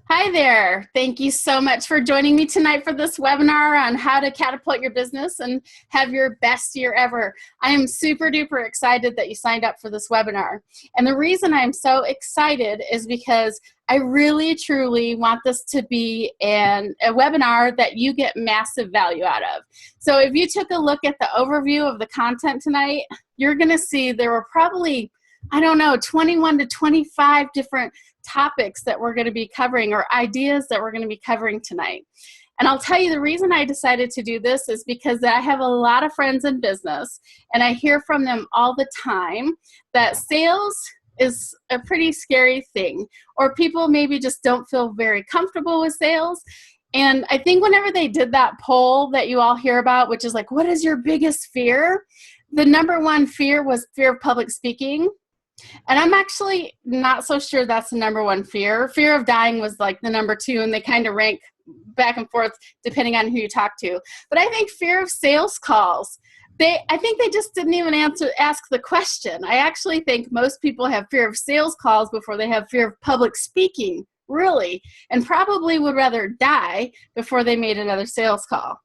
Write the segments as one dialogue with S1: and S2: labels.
S1: Hi there. Thank you so much for joining me tonight for this webinar on how to catapult your business and have your best year ever. I am super duper excited that you signed up for this webinar. And the reason I'm so excited is because I really truly want this to be a webinar that you get massive value out of. So if you took a look at the overview of the content tonight, you're going to see there were probably, I don't know, 21 to 25 different topics that we're going to be covering or ideas that we're going to be covering tonight. And I'll tell you the reason I decided to do this is because I have a lot of friends in business and I hear from them all the time that sales is a pretty scary thing, or people maybe just don't feel very comfortable with sales. And I think whenever they did that poll that you all hear about, which is like, what is your biggest fear? The number one fear was fear of public speaking. And I'm actually not so sure that's the number one fear. Fear of dying was like the number two, and they kind of rank back and forth depending on who you talk to. But I think fear of sales calls, I think they just didn't even ask the question. I actually think most people have fear of sales calls before they have fear of public speaking, really, and probably would rather die before they made another sales call.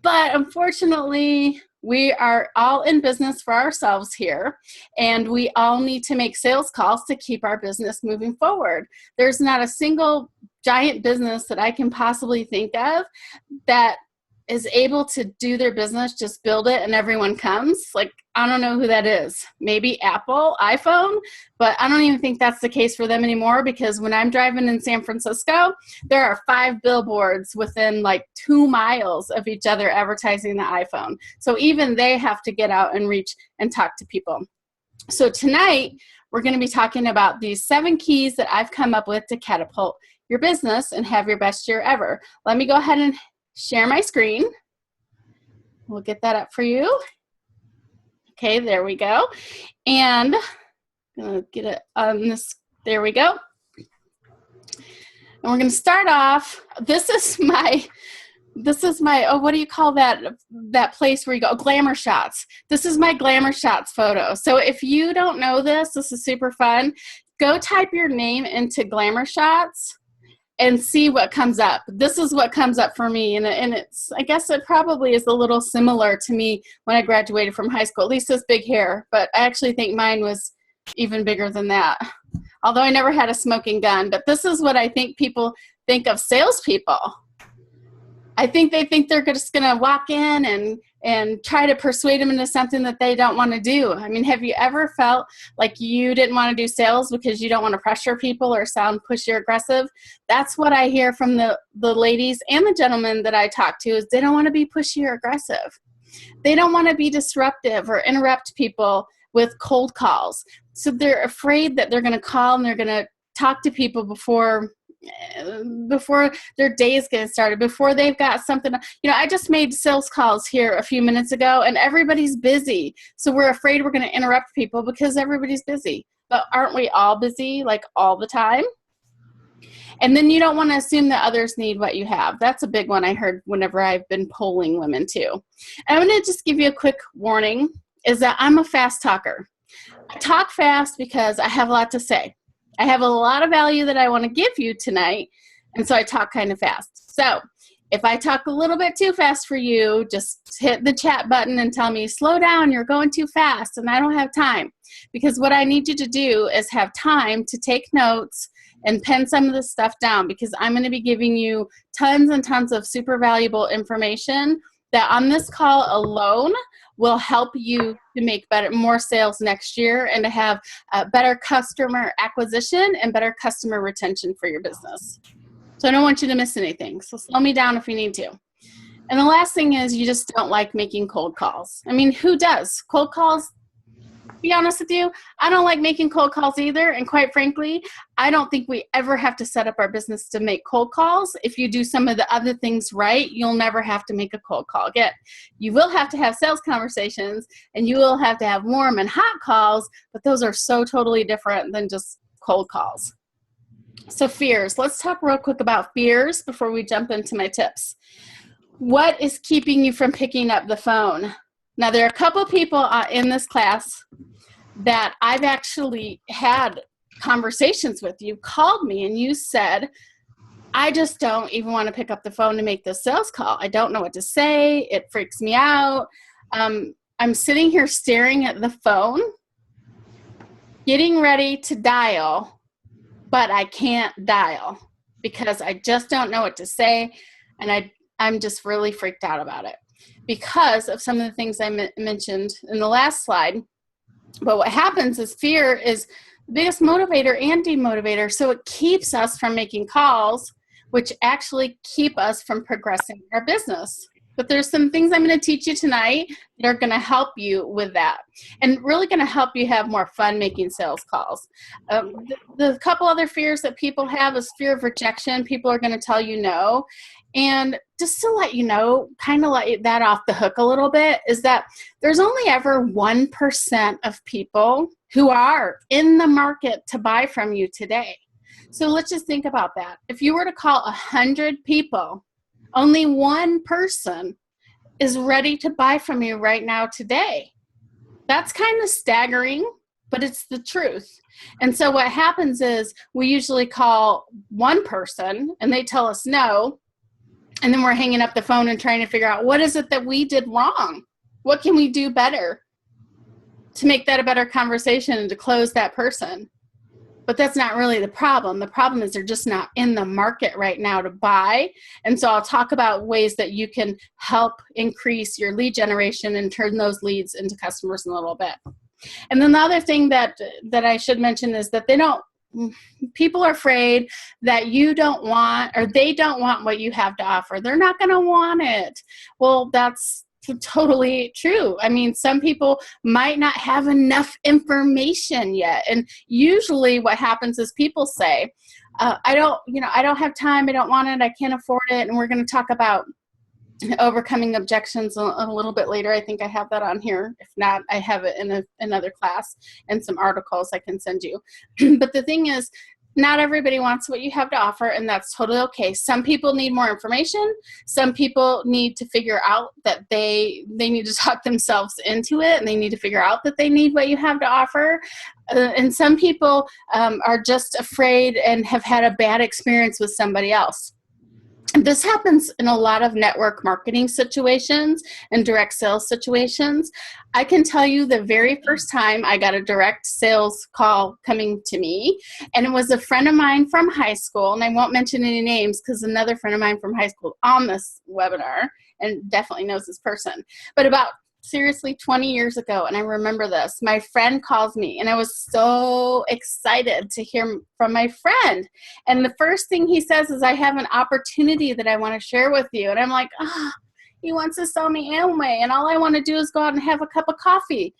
S1: But unfortunately, we are all in business for ourselves here, and we all need to make sales calls to keep our business moving forward. There's not a single giant business that I can possibly think of that is able to do their business, just build it and everyone comes. Like, I don't know who that is. Maybe Apple, iPhone, but I don't even think that's the case for them anymore, because when I'm driving in San Francisco, there are 5 billboards within like 2 miles of each other advertising the iPhone. So even they have to get out and reach and talk to people. So tonight, we're going to be talking about these 7 keys that I've come up with to catapult your business and have your best year ever. Let me go ahead and share my screen. We'll get that up for you. Okay, there we go. And I'm going to get it on this. There we go. And we're going to start off. This is my, oh, what do you call that place where you go? Glamour Shots. This is my Glamour Shots photo. So if you don't know this is super fun. Go type your name into Glamour Shots and see what comes up. This is what comes up for me, and it's, I guess it probably is a little similar to me when I graduated from high school, at least this big hair, but I actually think mine was even bigger than that, although I never had a smoking gun. But this is what I think people think of salespeople. I think they think they're just gonna walk in and try to persuade them into something that they don't want to do. I mean, have you ever felt like you didn't want to do sales because you don't want to pressure people or sound pushy or aggressive? That's what I hear from the ladies and the gentlemen that I talk to, is they don't want to be pushy or aggressive. They don't want to be disruptive or interrupt people with cold calls. So they're afraid that they're going to call and they're going to talk to people before their day is getting started, before they've got something. You know, I just made sales calls here a few minutes ago and everybody's busy. So we're afraid we're going to interrupt people because everybody's busy. But aren't we all busy, like all the time? And then you don't want to assume that others need what you have. That's a big one I heard whenever I've been polling women too. And I'm going to just give you a quick warning, is that I'm a fast talker. I talk fast because I have a lot to say. I have a lot of value that I want to give you tonight, and so I talk kind of fast. So if I talk a little bit too fast for you, just hit the chat button and tell me, slow down, you're going too fast, and I don't have time. Because what I need you to do is have time to take notes and pen some of this stuff down, because I'm going to be giving you tons and tons of super valuable information that on this call alone will help you to make more sales next year and to have better customer acquisition and better customer retention for your business. So I don't want you to miss anything. So slow me down if you need to. And the last thing is, you just don't like making cold calls. I mean, who does? Cold calls, to be honest with you, I don't like making cold calls either. And quite frankly, I don't think we ever have to set up our business to make cold calls. If you do some of the other things right, you'll never have to make a cold call again. You will have to have sales conversations, and you will have to have warm and hot calls, but those are so totally different than just cold calls. So fears. Let's talk real quick about fears before we jump into my tips. What is keeping you from picking up the phone? Now, there are a couple people in this class that I've actually had conversations with. You called me and you said, I just don't even want to pick up the phone to make this sales call. I don't know what to say. It freaks me out. I'm sitting here staring at the phone, getting ready to dial, but I can't dial because I just don't know what to say. And I'm just really freaked out about it because of some of the things I mentioned in the last slide. But what happens is fear is the biggest motivator and demotivator. So it keeps us from making calls, which actually keep us from progressing our business. But there's some things I'm going to teach you tonight that are going to help you with that and really going to help you have more fun making sales calls. The couple other fears that people have is fear of rejection. People are going to tell you no. And just to let you know, kind of let that off the hook a little bit, is that there's only ever 1% of people who are in the market to buy from you today. So let's just think about that. If you were to call 100 people, only one person is ready to buy from you right now today. That's kind of staggering, but it's the truth. And so what happens is we usually call one person and they tell us no. And then we're hanging up the phone and trying to figure out what is it that we did wrong? What can we do better to make that a better conversation and to close that person? But that's not really the problem. The problem is they're just not in the market right now to buy. And so I'll talk about ways that you can help increase your lead generation and turn those leads into customers in a little bit. And then the other thing that I should mention is that people are afraid that you don't want, or they don't want what you have to offer. They're not going to want it. Well, that's totally true. I mean, some people might not have enough information yet. And usually what happens is people say, I don't have time. I don't want it. I can't afford it. And we're going to talk about overcoming objections a little bit later. I think I have that on here. If not, I have it in another class and some articles I can send you. But the thing is, not everybody wants what you have to offer, and that's totally okay. Some people need more information. Some people need to figure out that they need to talk themselves into it, and they need to figure out that they need what you have to offer. And some people are just afraid and have had a bad experience with somebody else. This happens in a lot of network marketing situations and direct sales situations. I can tell you the very first time I got a direct sales call coming to me, and it was a friend of mine from high school, and I won't mention any names because another friend of mine from high school on this webinar and definitely knows this person. But about seriously 20 years ago, and I remember this, my friend calls me, and I was so excited to hear from my friend. And the first thing he says is, I have an opportunity that I want to share with you. And I'm like, he wants to sell me Amway, and all I want to do is go out and have a cup of coffee.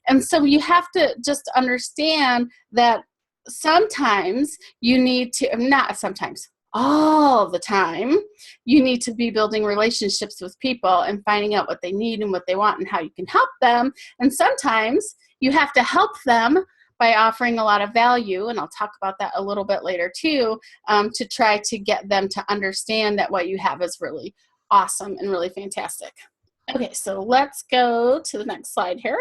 S1: And so you have to just understand that sometimes you need to, not sometimes, all the time, you need to be building relationships with people and finding out what they need and what they want and how you can help them. And sometimes you have to help them by offering a lot of value, and I'll talk about that a little bit later too, to try to get them to understand that what you have is really awesome and really fantastic. Okay, so let's go to the next slide here.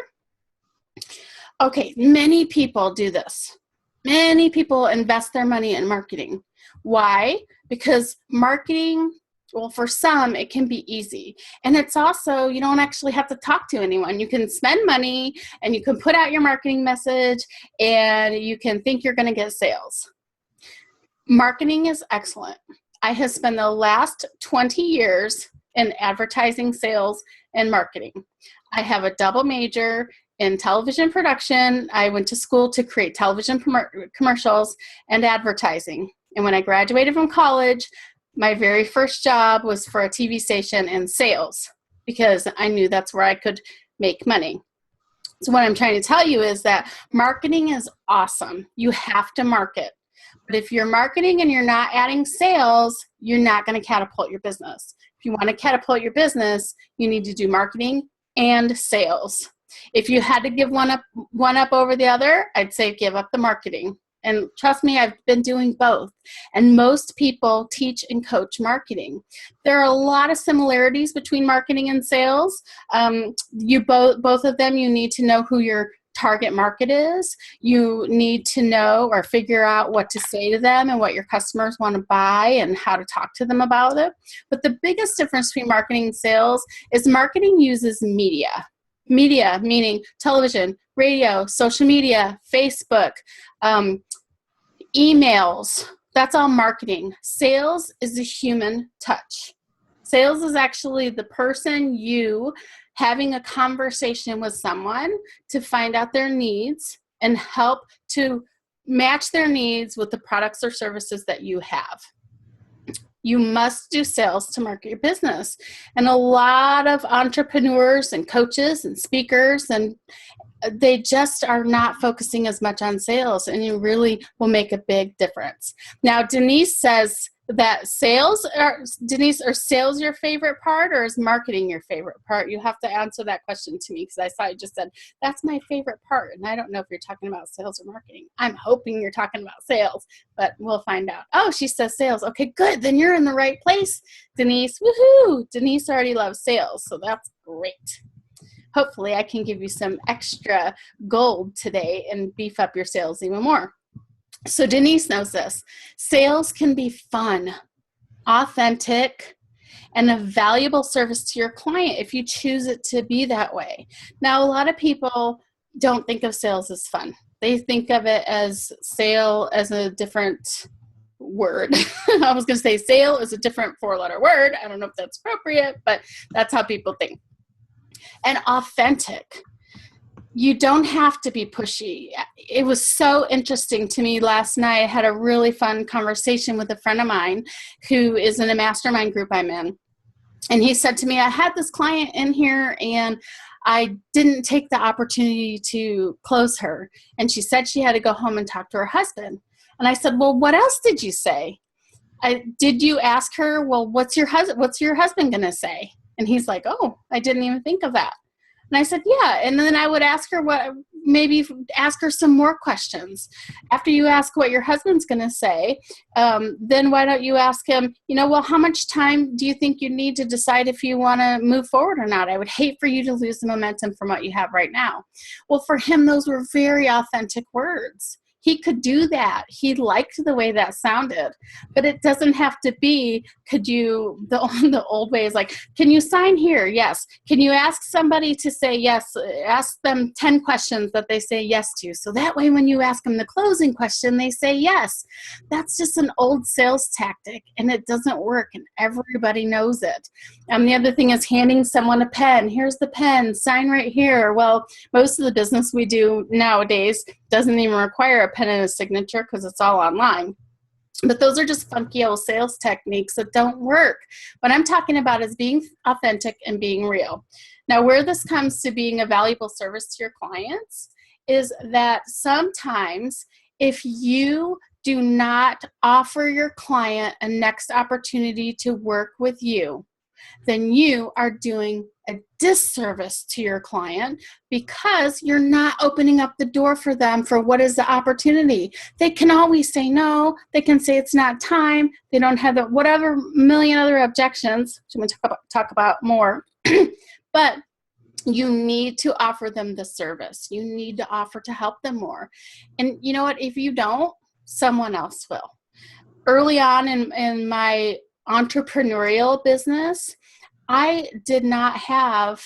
S1: Okay, many people do this. Many people invest their money in marketing. Why? Because marketing, well, for some, it can be easy. And it's also, you don't actually have to talk to anyone. You can spend money and you can put out your marketing message and you can think you're going to get sales. Marketing is excellent. I have spent the last 20 years in advertising, sales, and marketing. I have a double major in television production. I went to school to create television commercials and advertising. And when I graduated from college, my very first job was for a TV station in sales because I knew that's where I could make money. So what I'm trying to tell you is that marketing is awesome. You have to market. But if you're marketing and you're not adding sales, you're not going to catapult your business. If you want to catapult your business, you need to do marketing and sales. If you had to give one up over the other, I'd say give up the marketing. And trust me, I've been doing both. And most people teach and coach marketing. There are a lot of similarities between marketing and sales. Both of them, you need to know who your target market is. You need to know or figure out what to say to them and what your customers want to buy and how to talk to them about it. But the biggest difference between marketing and sales is marketing uses media. Media, meaning television, radio, social media, Facebook, emails. That's all marketing. Sales is a human touch. Sales is actually the person, you, having a conversation with someone to find out their needs and help to match their needs with the products or services that you have. You must do sales to market your business. And a lot of entrepreneurs and coaches and speakers, and they just are not focusing as much on sales, and you really will make a big difference. Now, Denise says that Denise, are sales your favorite part, or is marketing your favorite part? You have to answer that question to me, because I saw you just said, that's my favorite part. And I don't know if you're talking about sales or marketing. I'm hoping you're talking about sales, but we'll find out. Oh, she says sales. Okay, good. Then you're in the right place, Denise. Woohoo! Denise already loves sales, so that's great. Hopefully I can give you some extra gold today and beef up your sales even more. So Denise knows this. Sales can be fun, authentic, and a valuable service to your client if you choose it to be that way. Now, a lot of people don't think of sales as fun. They think of it as sale as a different word. I was going to say sale is a different 4-letter word. I don't know if that's appropriate, but that's how people think. And authentic. You don't have to be pushy. It was so interesting to me last night. I had a really fun conversation with a friend of mine who is in a mastermind group I'm in. And he said to me, I had this client in here and I didn't take the opportunity to close her. And she said she had to go home and talk to her husband. And I said, well, what else did you say? Did you ask her, well, what's your husband going to say? And he's like, oh, I didn't even think of that. And I said, yeah. And then I would ask her maybe ask her some more questions. After you ask what your husband's going to say, then why don't you ask him, well, how much time do you think you need to decide if you want to move forward or not? I would hate for you to lose the momentum from what you have right now. Well, for him, those were very authentic words. He could do that. He liked the way that sounded, but it doesn't have to be, the old way is like, can you sign here? Yes. Can you ask somebody to say yes? Ask them 10 questions that they say yes to. So that way, when you ask them the closing question, they say yes. That's just an old sales tactic and it doesn't work and everybody knows it. The other thing is handing someone a pen. Here's the pen, sign right here. Well, most of the business we do nowadays doesn't even require a pen and a signature because it's all online. But those are just funky old sales techniques that don't work. What I'm talking about is being authentic and being real. Now, where this comes to being a valuable service to your clients is that sometimes if you do not offer your client a next opportunity to work with you, then you are doing a disservice to your client because you're not opening up the door for them for what is the opportunity. They can always say no. They can say it's not time. They don't have whatever million other objections, which I'm going to talk about more. But you need to offer them the service. You need to offer to help them more. And you know what? If you don't, someone else will. Early on in my entrepreneurial business, I did not have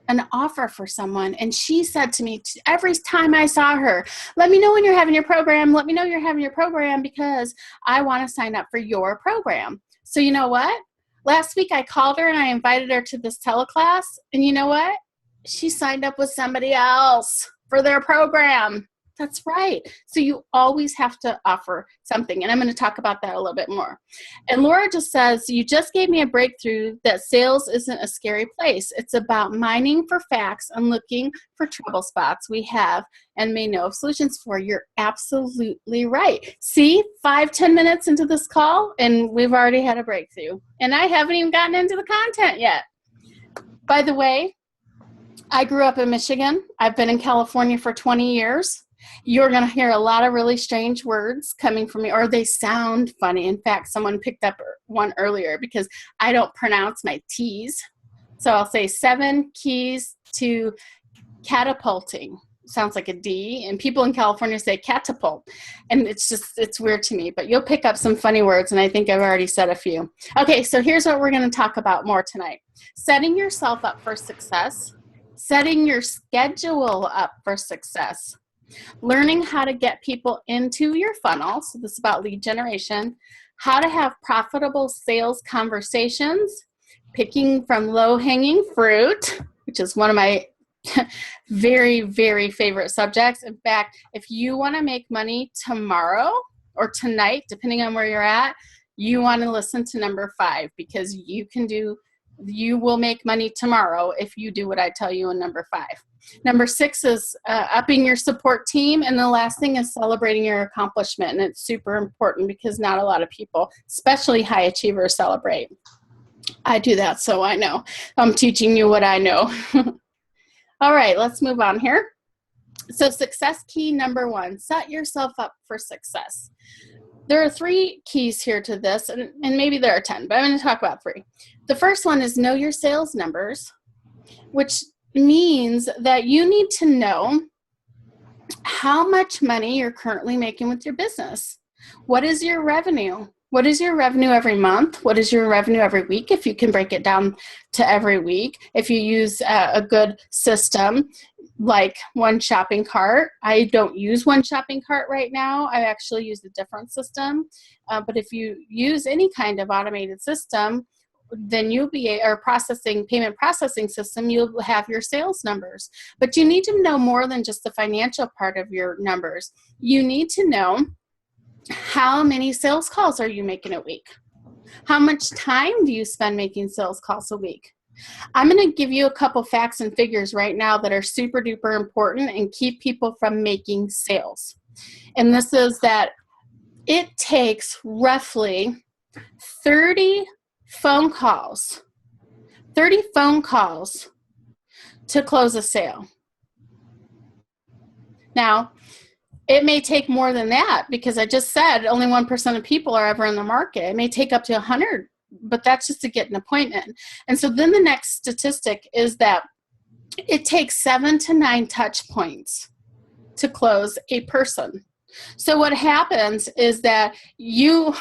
S1: an offer for someone. And she said to me every time I saw her, let me know when you're having your program. Let me know you're having your program because I want to sign up for your program. So you know what? Last week I called her and I invited her to this teleclass. And you know what? She signed up with somebody else for their program. That's right. So you always have to offer something. And I'm going to talk about that a little bit more. And Laura just says, you just gave me a breakthrough that sales isn't a scary place. It's about mining for facts and looking for trouble spots we have and may know of solutions for. You're absolutely right. See, 5-10 minutes into this call and we've already had a breakthrough. And I haven't even gotten into the content yet. By the way, I grew up in Michigan. I've been in California for 20 years. You're going to hear a lot of really strange words coming from me, or they sound funny. In fact, someone picked up one earlier because I don't pronounce my T's. So I'll say 7 keys to catapulting. sounds like a D, and people in California say catapult. And it's weird to me, but you'll pick up some funny words, and I think I've already said a few. Okay, so here's what we're going to talk about more tonight. Setting yourself up for success, setting your schedule up for success, learning how to get people into your funnel, so this is about lead generation, how to have profitable sales conversations, picking from low-hanging fruit, which is one of my very, very favorite subjects. In fact, if you want to make money tomorrow or tonight, depending on where you're at, you want to listen to number 5, because you will make money tomorrow if you do what I tell you in number 5. Number 6 is upping your support team. And the last thing is celebrating your accomplishment. And it's super important because not a lot of people, especially high achievers, celebrate. I do that, so I know. I'm teaching you what I know. All right, let's move on here. So success key number 1, set yourself up for success. There are 3 keys here to this, and maybe there are 10, but I'm going to talk about 3. The first one is know your sales numbers, which means that you need to know how much money you're currently making with your business. What is your revenue? What is your revenue every month? What is your revenue every week, if you can break it down to every week? If you use a good system like One Shopping Cart. I don't use One Shopping Cart right now. I actually use a different system. But if you use any kind of automated system, then you'll be payment processing system, you'll have your sales numbers. But you need to know more than just the financial part of your numbers. You need to know, how many sales calls are you making a week? How much time do you spend making sales calls a week? I'm going to give you a couple facts and figures right now that are super duper important and keep people from making sales. And this is that it takes roughly 30 phone calls to close a sale. Now, it may take more than that, because I just said only 1% of people are ever in the market. It may take up to 100, but that's just to get an appointment. And so then the next statistic is that it takes 7 to 9 touch points to close a person. So what happens is that you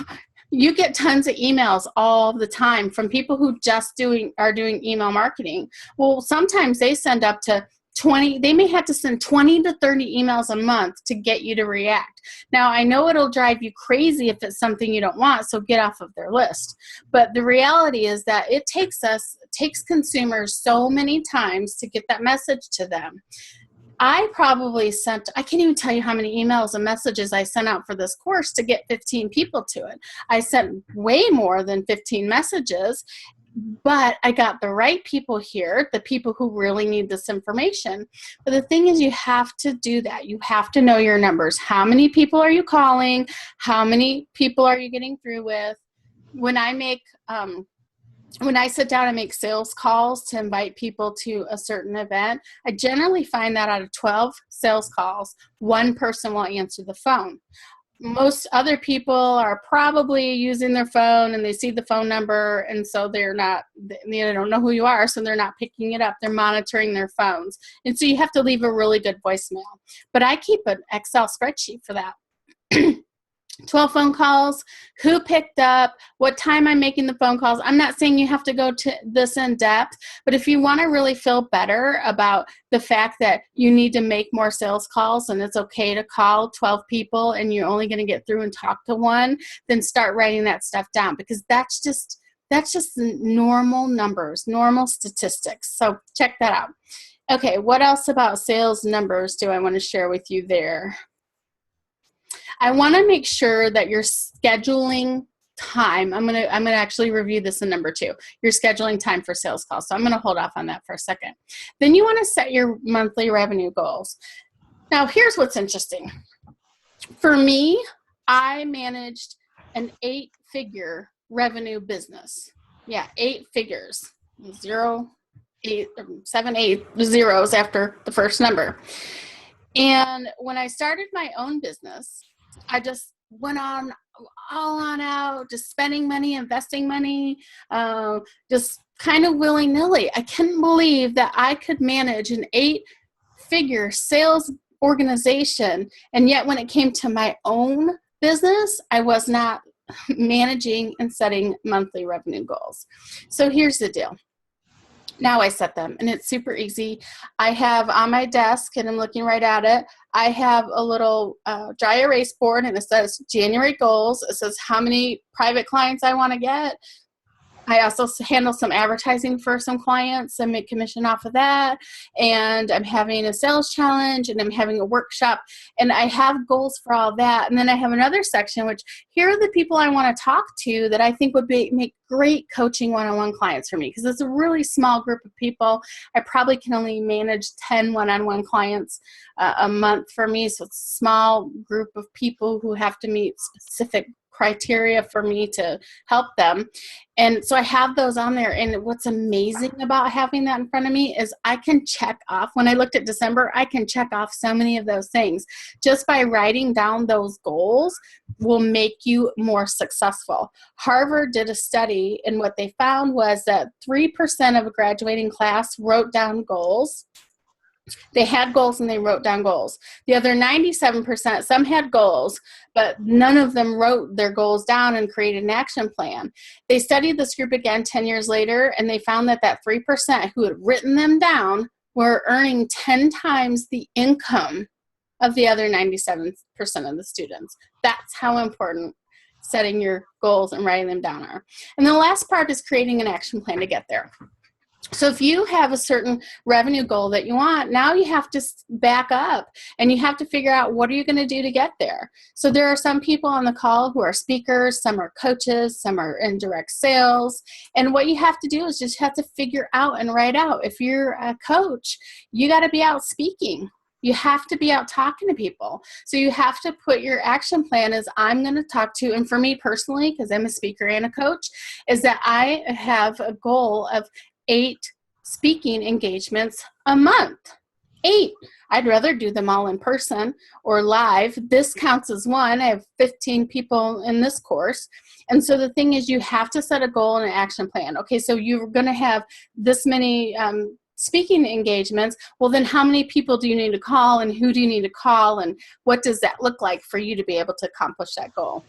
S1: get tons of emails all the time from people who just are doing email marketing. Well, sometimes they send up to 20, they may have to send 20 to 30 emails a month to get you to react. Now, I know it'll drive you crazy if it's something you don't want, so get off of their list. But the reality is that it takes consumers so many times to get that message to them. I can't even tell you how many emails and messages I sent out for this course to get 15 people to it. I sent way more than 15 messages, but I got the right people here, the people who really need this information. But the thing is, you have to do that. You have to know your numbers. How many people are you calling? How many people are you getting through with? When I sit down and make sales calls to invite people to a certain event, I generally find that out of 12 sales calls, 1 person will answer the phone. Most other people are probably using their phone and they see the phone number, and so they don't know who you are, so they're not picking it up. They're monitoring their phones. And so you have to leave a really good voicemail. But I keep an Excel spreadsheet for that. 12 phone calls, who picked up, what time I'm making the phone calls. I'm not saying you have to go to this in depth, but if you want to really feel better about the fact that you need to make more sales calls and it's okay to call 12 people and you're only going to get through and talk to 1, then start writing that stuff down, because that's just normal numbers, normal statistics. So check that out. Okay, what else about sales numbers do I want to share with you there? I want to make sure that you're scheduling time. I'm gonna actually review this in number 2. You're scheduling time for sales calls. So I'm going to hold off on that for a second. Then you want to set your monthly revenue goals. Now, here's what's interesting. For me, I managed an 8-figure revenue business. Yeah, 8 figures. 7, 8 zeros after the first number. And when I started my own business, I just went all on out, just spending money, investing money, just kind of willy-nilly. I couldn't believe that I could manage an six-figure sales organization, and yet when it came to my own business, I was not managing and setting monthly revenue goals. So here's the deal. Now I set them, and it's super easy. I have on my desk, and I'm looking right at it, I have a little dry erase board, and it says January goals. It says how many private clients I want to get. I also handle some advertising for some clients and make commission off of that. And I'm having a sales challenge, and I'm having a workshop, and I have goals for all that. And then I have another section, which here are the people I want to talk to that I think would make great coaching one-on-one clients for me, because it's a really small group of people. I probably can only manage 10 one-on-one clients a month for me. So it's a small group of people who have to meet specific criteria for me to help them. And so I have those on there. And what's amazing about having that in front of me is I can check off. When I looked at December, I can check off so many of those things. Just by writing down those goals will make you more successful. Harvard did a study, and what they found was that 3% of a graduating class wrote down goals. They had goals and they wrote down goals. The other 97%, some had goals, but none of them wrote their goals down and created an action plan. They studied this group again 10 years later, and they found that 3% who had written them down were earning 10 times the income of the other 97% of the students. That's how important setting your goals and writing them down are. And the last part is creating an action plan to get there. So if you have a certain revenue goal that you want, now you have to back up and you have to figure out what are you going to do to get there. So there are some people on the call who are speakers, some are coaches, some are in direct sales. And what you have to do is just have to figure out and write out. If you're a coach, you got to be out speaking. You have to be out talking to people. So you have to put your action plan as I'm going to talk to, and for me personally, because I'm a speaker and a coach, is that I have a goal of 8 speaking engagements a month. 8. I'd rather do them all in person or live. This counts as one. I have 15 people in this course. And so the thing is, you have to set a goal and an action plan. Okay, so you're going to have this many speaking engagements. Well, then how many people do you need to call, and who do you need to call, and what does that look like for you to be able to accomplish that goal?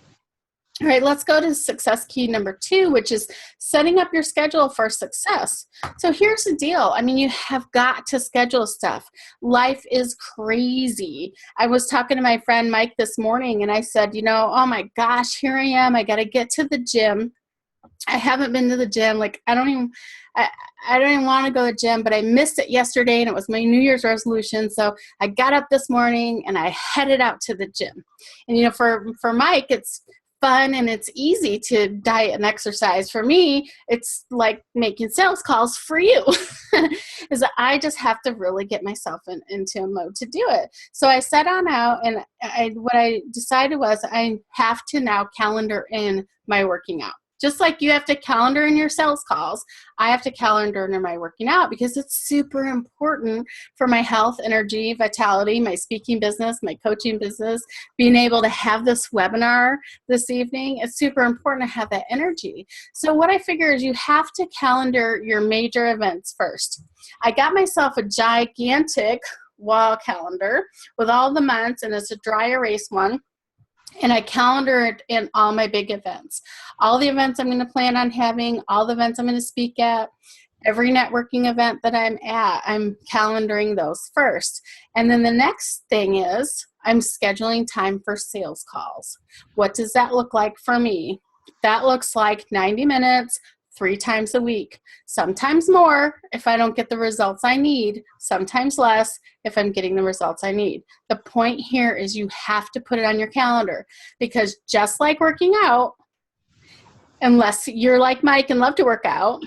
S1: All right, let's go to success key number 2, which is setting up your schedule for success. So here's the deal. I mean, you have got to schedule stuff. Life is crazy. I was talking to my friend Mike this morning, and I said, oh my gosh, here I am. I got to get to the gym. I haven't been to the gym. Like, I don't even want to go to the gym, but I missed it yesterday, and it was my New Year's resolution. So I got up this morning and I headed out to the gym. And, for Mike, it's fun and it's easy to diet and exercise. For me, it's like making sales calls for you. Is that I just have to really get myself into a mode to do it. So I set on out, and what I decided was I have to now calendar in my working out. Just like you have to calendar in your sales calls, I have to calendar in my working out, because it's super important for my health, energy, vitality, my speaking business, my coaching business, being able to have this webinar this evening. It's super important to have that energy. So what I figure is you have to calendar your major events first. I got myself a gigantic wall calendar with all the months, and it's a dry erase one. And I calendared in all my big events. All the events I'm going to plan on having, all the events I'm going to speak at, every networking event that I'm at, I'm calendaring those first. And then the next thing is I'm scheduling time for sales calls. What does that look like for me? That looks like 90 minutes, 3 times a week, sometimes more if I don't get the results I need, sometimes less if I'm getting the results I need. The point here is you have to put it on your calendar, because just like working out, unless you're like Mike and love to work out,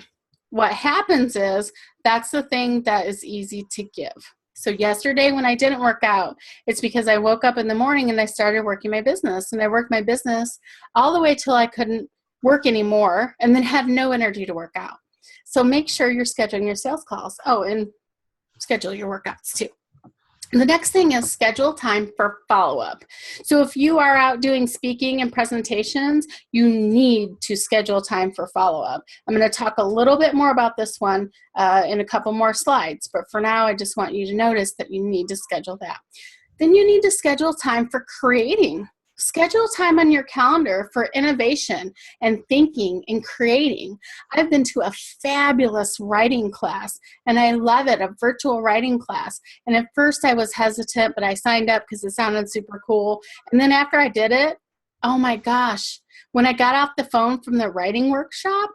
S1: what happens is that's the thing that is easy to give. So yesterday when I didn't work out, it's because I woke up in the morning and I started working my business, and I worked my business all the way till I couldn't work anymore, and then have no energy to work out. So make sure you're scheduling your sales calls. Oh, and schedule your workouts too. The next thing is schedule time for follow-up. So if you are out doing speaking and presentations, you need to schedule time for follow-up. I'm going to talk a little bit more about this one in a couple more slides, but for now, I just want you to notice that you need to schedule that. Then you need to schedule time for creating. Schedule time on your calendar for innovation and thinking and creating. I've been to a fabulous writing class, and I love it, a virtual writing class. And at first I was hesitant, but I signed up because it sounded super cool. And then after I did it, oh my gosh, when I got off the phone from the writing workshop,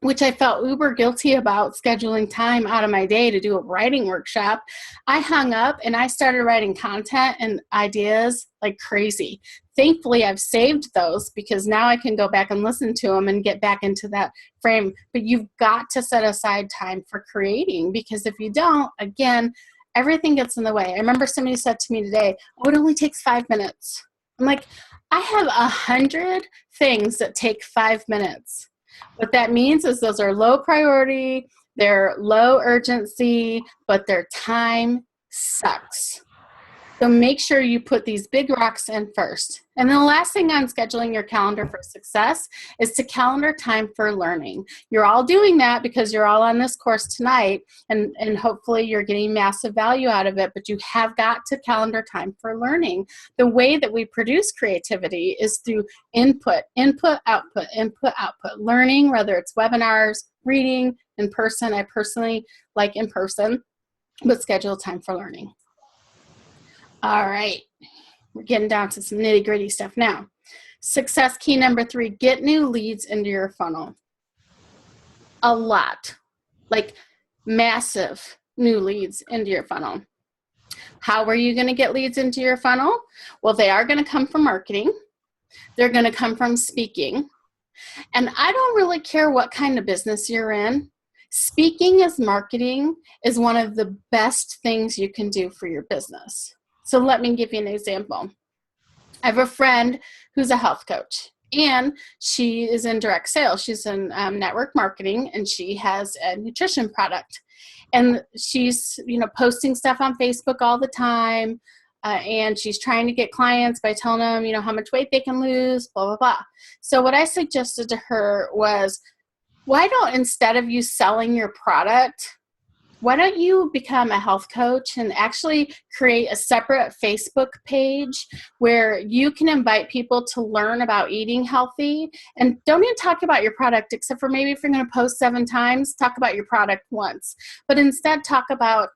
S1: which I felt uber guilty about scheduling time out of my day to do a writing workshop, I hung up and I started writing content and ideas like crazy. Thankfully, I've saved those because now I can go back and listen to them and get back into that frame. But you've got to set aside time for creating, because if you don't, again, everything gets in the way. I remember somebody said to me today, oh, it only takes 5 minutes. I'm like, I have 100 things that take 5 minutes. What that means is those are low priority, they're low urgency, but their time sucks. So make sure you put these big rocks in first. And then the last thing on scheduling your calendar for success is to calendar time for learning. You're all doing that because you're all on this course tonight, and hopefully you're getting massive value out of it, but you have got to calendar time for learning. The way that we produce creativity is through input, output, learning, whether it's webinars, reading, in person. I personally like in person, but schedule time for learning. All right, we're getting down to some nitty gritty stuff now. Success key number 3, get new leads into your funnel. A lot, like massive new leads into your funnel. How are you gonna get leads into your funnel? Well, they are gonna come from marketing. They're gonna come from speaking. And I don't really care what kind of business you're in. Speaking as marketing is one of the best things you can do for your business. So let me give you an example. I have a friend who's a health coach, and she is in direct sales. She's in network marketing, and she has a nutrition product. And she's, posting stuff on Facebook all the time, and she's trying to get clients by telling them, how much weight they can lose, blah, blah, blah. So what I suggested to her was, why don't, instead of you selling your product, why don't you become a health coach and actually create a separate Facebook page where you can invite people to learn about eating healthy, and don't even talk about your product, except for maybe if you're going to post 7 times, talk about your product once. But instead talk about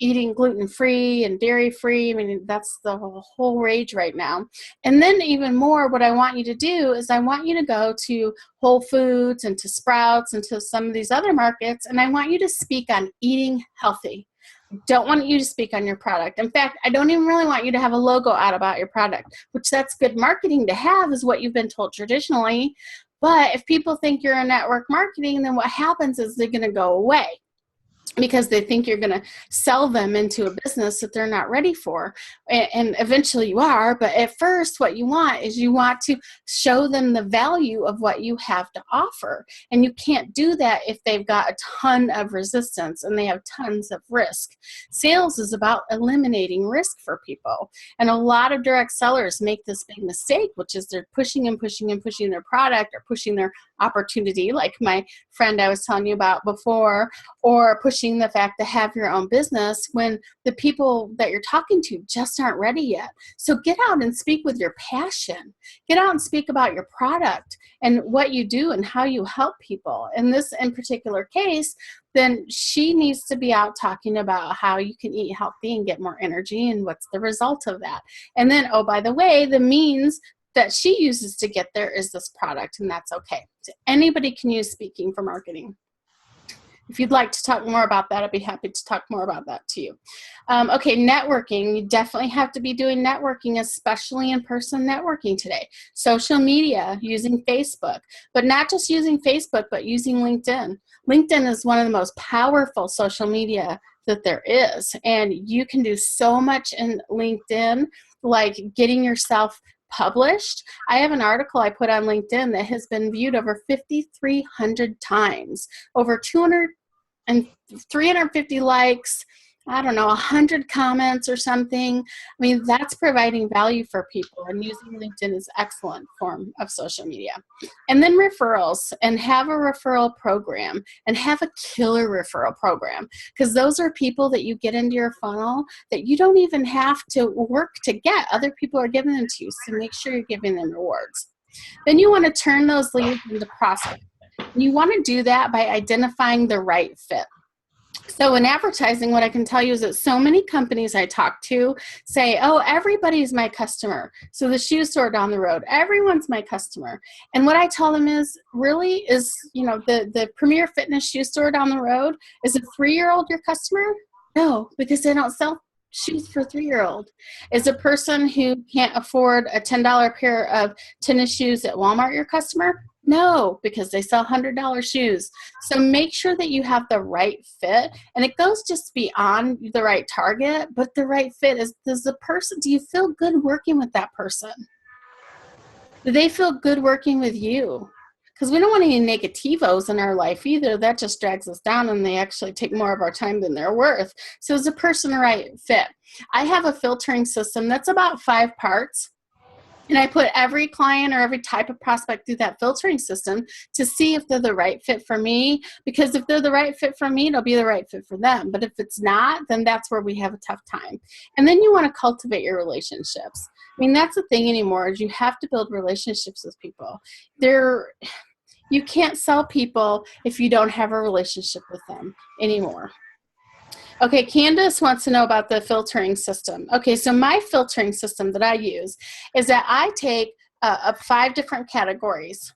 S1: eating gluten-free and dairy-free. I mean, that's the whole rage right now. And then even more, what I want you to do is I want you to go to Whole Foods and to Sprouts and to some of these other markets, and I want you to speak on eating healthy. I don't want you to speak on your product. In fact, I don't even really want you to have a logo out about your product, which that's good marketing to have, is what you've been told traditionally. But if people think you're in network marketing, then what happens is they're going to go away, because they think you're going to sell them into a business that they're not ready for. And eventually you are, but at first what you want is you want to show them the value of what you have to offer. And you can't do that if they've got a ton of resistance and they have tons of risk. Sales is about eliminating risk for people. And a lot of direct sellers make this big mistake, which is they're pushing and pushing and pushing their product, or pushing their opportunity, like my friend I was telling you about before, or pushing the fact to have your own business when the people that you're talking to just aren't ready yet. So get out and speak with your passion. Get out and speak about your product and what you do and how you help people. In this in particular case, then she needs to be out talking about how you can eat healthy and get more energy and what's the result of that. And then, oh, by the way, the means that she uses to get there is this product, and that's okay. So anybody can use speaking for marketing. If you'd like to talk more about that, I'd be happy to talk more about that to you. Okay, networking. You definitely have to be doing networking, especially in-person networking today. Social media, using Facebook, but not just using Facebook, but using LinkedIn. LinkedIn is one of the most powerful social media that there is, and you can do so much in LinkedIn, like getting yourself published. I have an article I put on LinkedIn that has been viewed over 5,300 times, over 350 likes, I don't know, 100 comments or something. I mean, that's providing value for people, and using LinkedIn is an excellent form of social media. And then referrals, and have a referral program, and have a killer referral program, because those are people that you get into your funnel that you don't even have to work to get. Other people are giving them to you, so make sure you're giving them rewards. Then you want to turn those leads into prospects. And you want to do that by identifying the right fit. So in advertising, what I can tell you is that so many companies I talk to say, oh, everybody's my customer. So the shoe store down the road, everyone's my customer. And what I tell them is, really, is, you know, the premier fitness shoe store down the road, is a 3-year-old your customer? No, because they don't sell shoes for 3-year-old. Is a person who can't afford a $10 pair of tennis shoes at Walmart your customer? No, because they sell $100 shoes. So make sure that you have the right fit, and it goes just beyond the right target, but the right fit is, do you feel good working with that person? Do they feel good working with you? Because we don't want any negativos in our life either. That just drags us down, and they actually take more of our time than they're worth. So is the person the right fit? I have a filtering system that's about 5 parts. And I put every client or every type of prospect through that filtering system to see if they're the right fit for me. Because if they're the right fit for me, it'll be the right fit for them. But if it's not, then that's where we have a tough time. And then you want to cultivate your relationships. I mean, that's the thing anymore, is you have to build relationships with people. You can't sell people if you don't have a relationship with them anymore. Okay, Candace wants to know about the filtering system. Okay, so my filtering system that I use is that I take 5 different categories,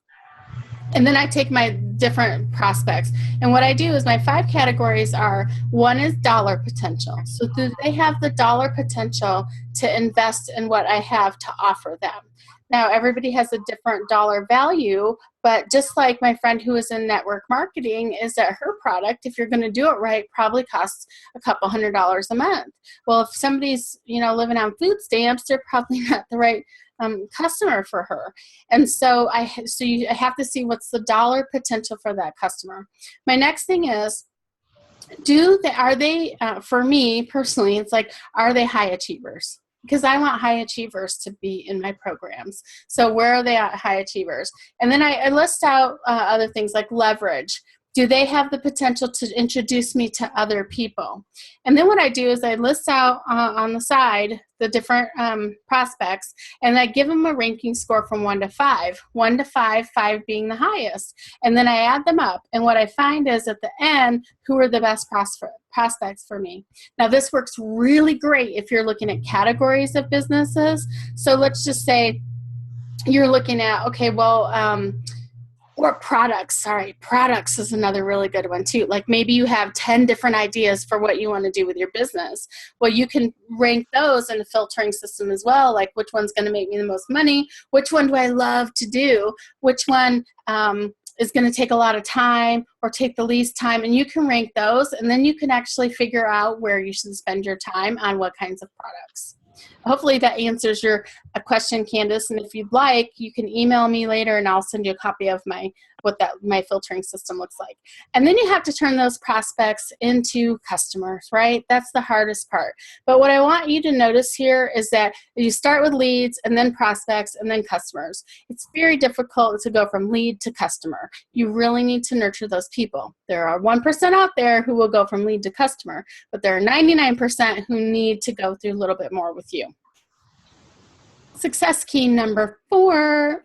S1: and then I take my different prospects. And what I do is, my 5 categories are, one is dollar potential. So do they have the dollar potential to invest in what I have to offer them? Now, everybody has a different dollar value, but just like my friend who is in network marketing, is that her product, if you're going to do it right, probably costs a couple $100 a month. Well, if somebody's, you know, living on food stamps, they're probably not the right customer for her. And so I have to see what's the dollar potential for that customer. My next thing is, for me personally, it's like, are they high achievers? Because I want high achievers to be in my programs. So where are they at, high achievers? And then I list out other things like leverage. Do they have the potential to introduce me to other people? And then what I do is I list out on the side the different prospects, and I give them a ranking score from 1 to 5. 1 to 5, 5 being the highest. And then I add them up. And what I find is, at the end, who are the best prospects for me. Now, this works really great if you're looking at categories of businesses. So let's just say you're looking at, okay, well, or products. Products is another really good one too. Like, maybe you have 10 different ideas for what you want to do with your business. Well, you can rank those in a filtering system as well. Like, which one's going to make me the most money? Which one do I love to do? Which one is going to take a lot of time or take the least time? And you can rank those, and then you can actually figure out where you should spend your time on what kinds of products. Hopefully that answers your question, Candace. And if you'd like, you can email me later, and I'll send you a copy of my filtering system looks like. And then you have to turn those prospects into customers, right? That's the hardest part. But what I want you to notice here is that you start with leads, and then prospects, and then customers. It's very difficult to go from lead to customer. You really need to nurture those people. There are 1% out there who will go from lead to customer, but there are 99% who need to go through a little bit more with you. Success key number 4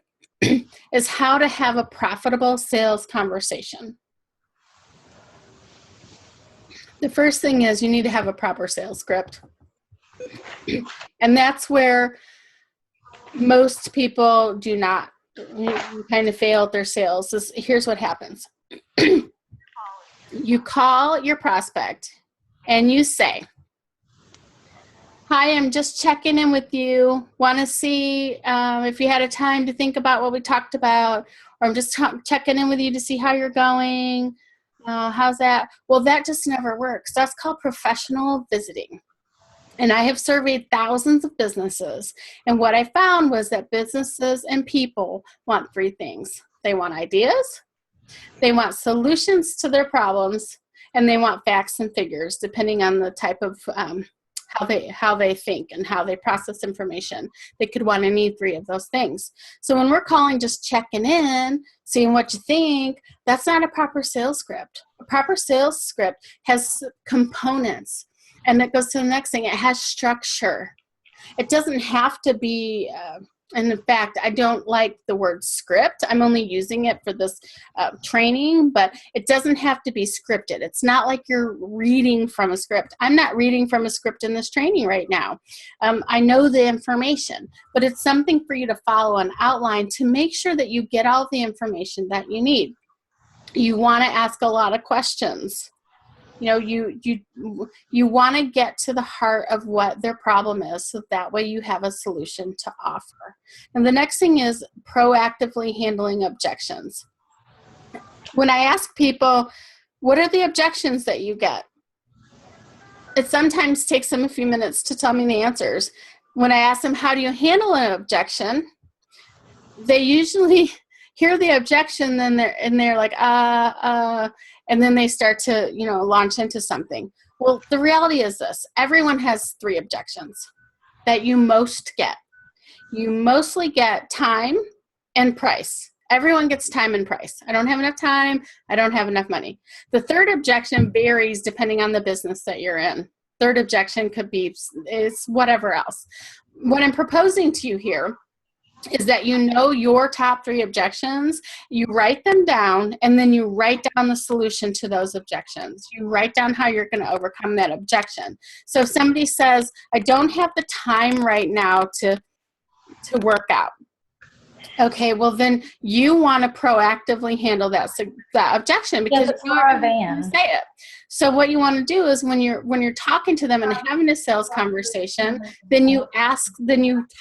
S1: is how to have a profitable sales conversation. The first thing is, you need to have a proper sales script. And that's where most people do not, kind of fail at their sales. Here's what happens. You call your prospect and you say, hi, I'm just checking in with you. Want to see if you had a time to think about what we talked about, or I'm just checking in with you to see how you're going. How's that? Well, that just never works. That's called professional visiting. And I have surveyed thousands of businesses. And what I found was that businesses and people want 3 things. They want ideas, they want solutions to their problems, and they want facts and figures depending on the type of how they think and how they process information. They could want any three of those things. So when we're calling just checking in, seeing what you think, that's not a proper sales script. A proper sales script has components, and it goes to the next thing. It has structure. It doesn't have to be, and in fact, I don't like the word script. I'm only using it for this training, but it doesn't have to be scripted. It's not like you're reading from a script. I'm not reading from a script in this training right now. I know the information, but it's something for you to follow and outline to make sure that you get all the information that you need. You want to ask a lot of questions. You know, you want to get to the heart of what their problem is, so that way you have a solution to offer. And the next thing is proactively handling objections. When I ask people, what are the objections that you get? It sometimes takes them a few minutes to tell me the answers. When I ask them, how do you handle an objection? They usually hear the objection, then they're like, and then they start to, you know, launch into something. Well, the reality is this: everyone has 3 objections that you most get. You mostly get time and price. Everyone gets time and price. I don't have enough time. I don't have enough money. The third objection varies depending on the business that you're in. Third objection could be is whatever else. What I'm proposing to you here is that you know your top 3 objections, you write them down, and then you write down the solution to those objections. You write down how you're going to overcome that objection. So if somebody says, I don't have the time right now to work out. Okay, well then you want to proactively handle that objection, because
S2: you are a van.
S1: Say it. So what you want to do is when you're talking to them and having a sales conversation, then you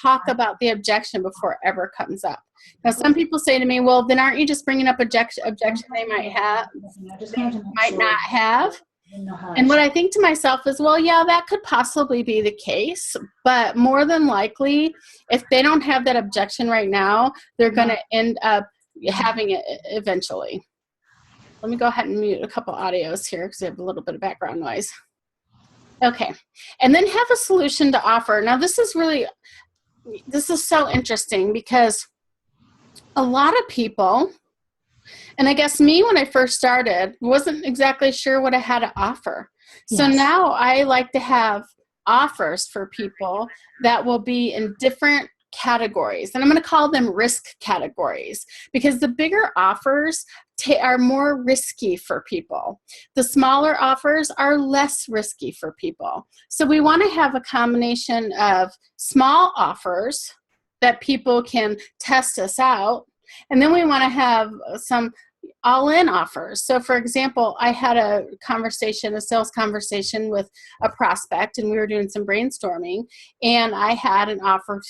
S1: talk about the objection before it ever comes up. Now, some people say to me, well, then aren't you just bringing up objection they might not have? And what I think to myself is, well, yeah, that could possibly be the case, but more than likely, if they don't have that objection right now, they're going to end up having it eventually. Let me go ahead and mute a couple audios here because I have a little bit of background noise. Okay, and then have a solution to offer. Now, this is so interesting, because a lot of people, and I guess me, when I first started, wasn't exactly sure what I had to offer. So now I like to have offers for people that will be in different categories. And I'm going to call them risk categories, because the bigger offers are more risky for people. The smaller offers are less risky for people. So we want to have a combination of small offers that people can test us out. And then we want to have some all-in offers. So for example, I had a sales conversation with a prospect, and we were doing some brainstorming, and I had an offer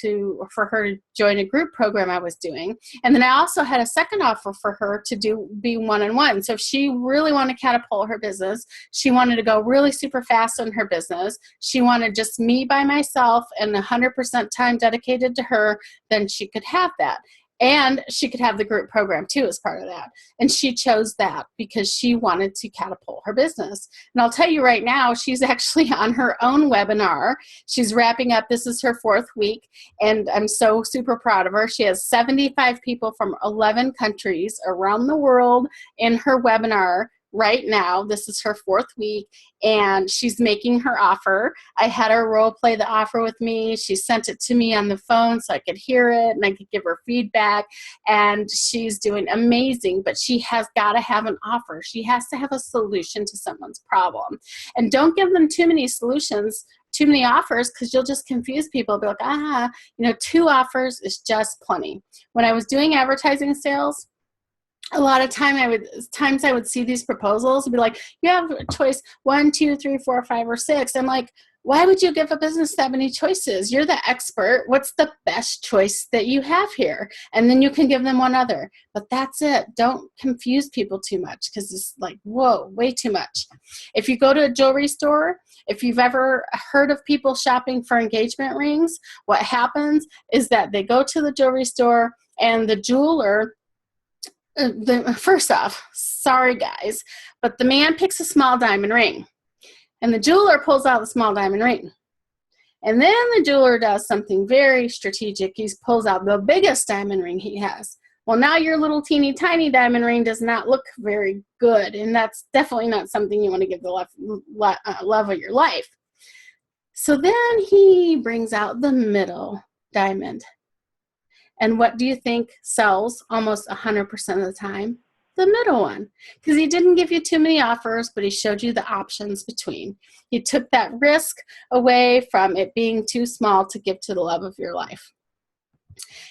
S1: for her to join a group program I was doing. And then I also had a second offer for her to be one-on-one. So if she really wanted to catapult her business, she wanted to go really super fast in her business, she wanted just me by myself and 100% time dedicated to her, then she could have that. And she could have the group program too as part of that. And she chose that because she wanted to catapult her business. And I'll tell you right now, she's actually on her own webinar. She's wrapping up. This is her 4th week. And I'm so super proud of her. She has 75 people from 11 countries around the world in her webinar right now. This is her 4th week, and she's making her offer. I had her role play the offer with me. She sent it to me on the phone so I could hear it and I could give her feedback, and she's doing amazing. But she has got to have an offer. She has to have a solution to someone's problem. And don't give them too many solutions, too many offers, because you'll just confuse people. Be like, 2 offers is just plenty. When I was doing advertising sales, a lot of times I would see these proposals and be like, you have a choice 1, 2, 3, 4, 5, or 6. I'm like, why would you give a business that many choices? You're the expert. What's the best choice that you have here? And then you can give them one other. But that's it. Don't confuse people too much, because it's like, whoa, way too much. If you go to a jewelry store, if you've ever heard of people shopping for engagement rings, what happens is that they go to the jewelry store and the jeweler first off, sorry guys, but the man picks a small diamond ring, and the jeweler pulls out the small diamond ring. And then the jeweler does something very strategic. He pulls out the biggest diamond ring he has. Well, now your little teeny tiny diamond ring does not look very good, and that's definitely not something you want to give the love of your life. So then he brings out the middle diamond. And what do you think sells almost 100% of the time? The middle one, because he didn't give you too many offers, but he showed you the options between. He took that risk away from it being too small to give to the love of your life.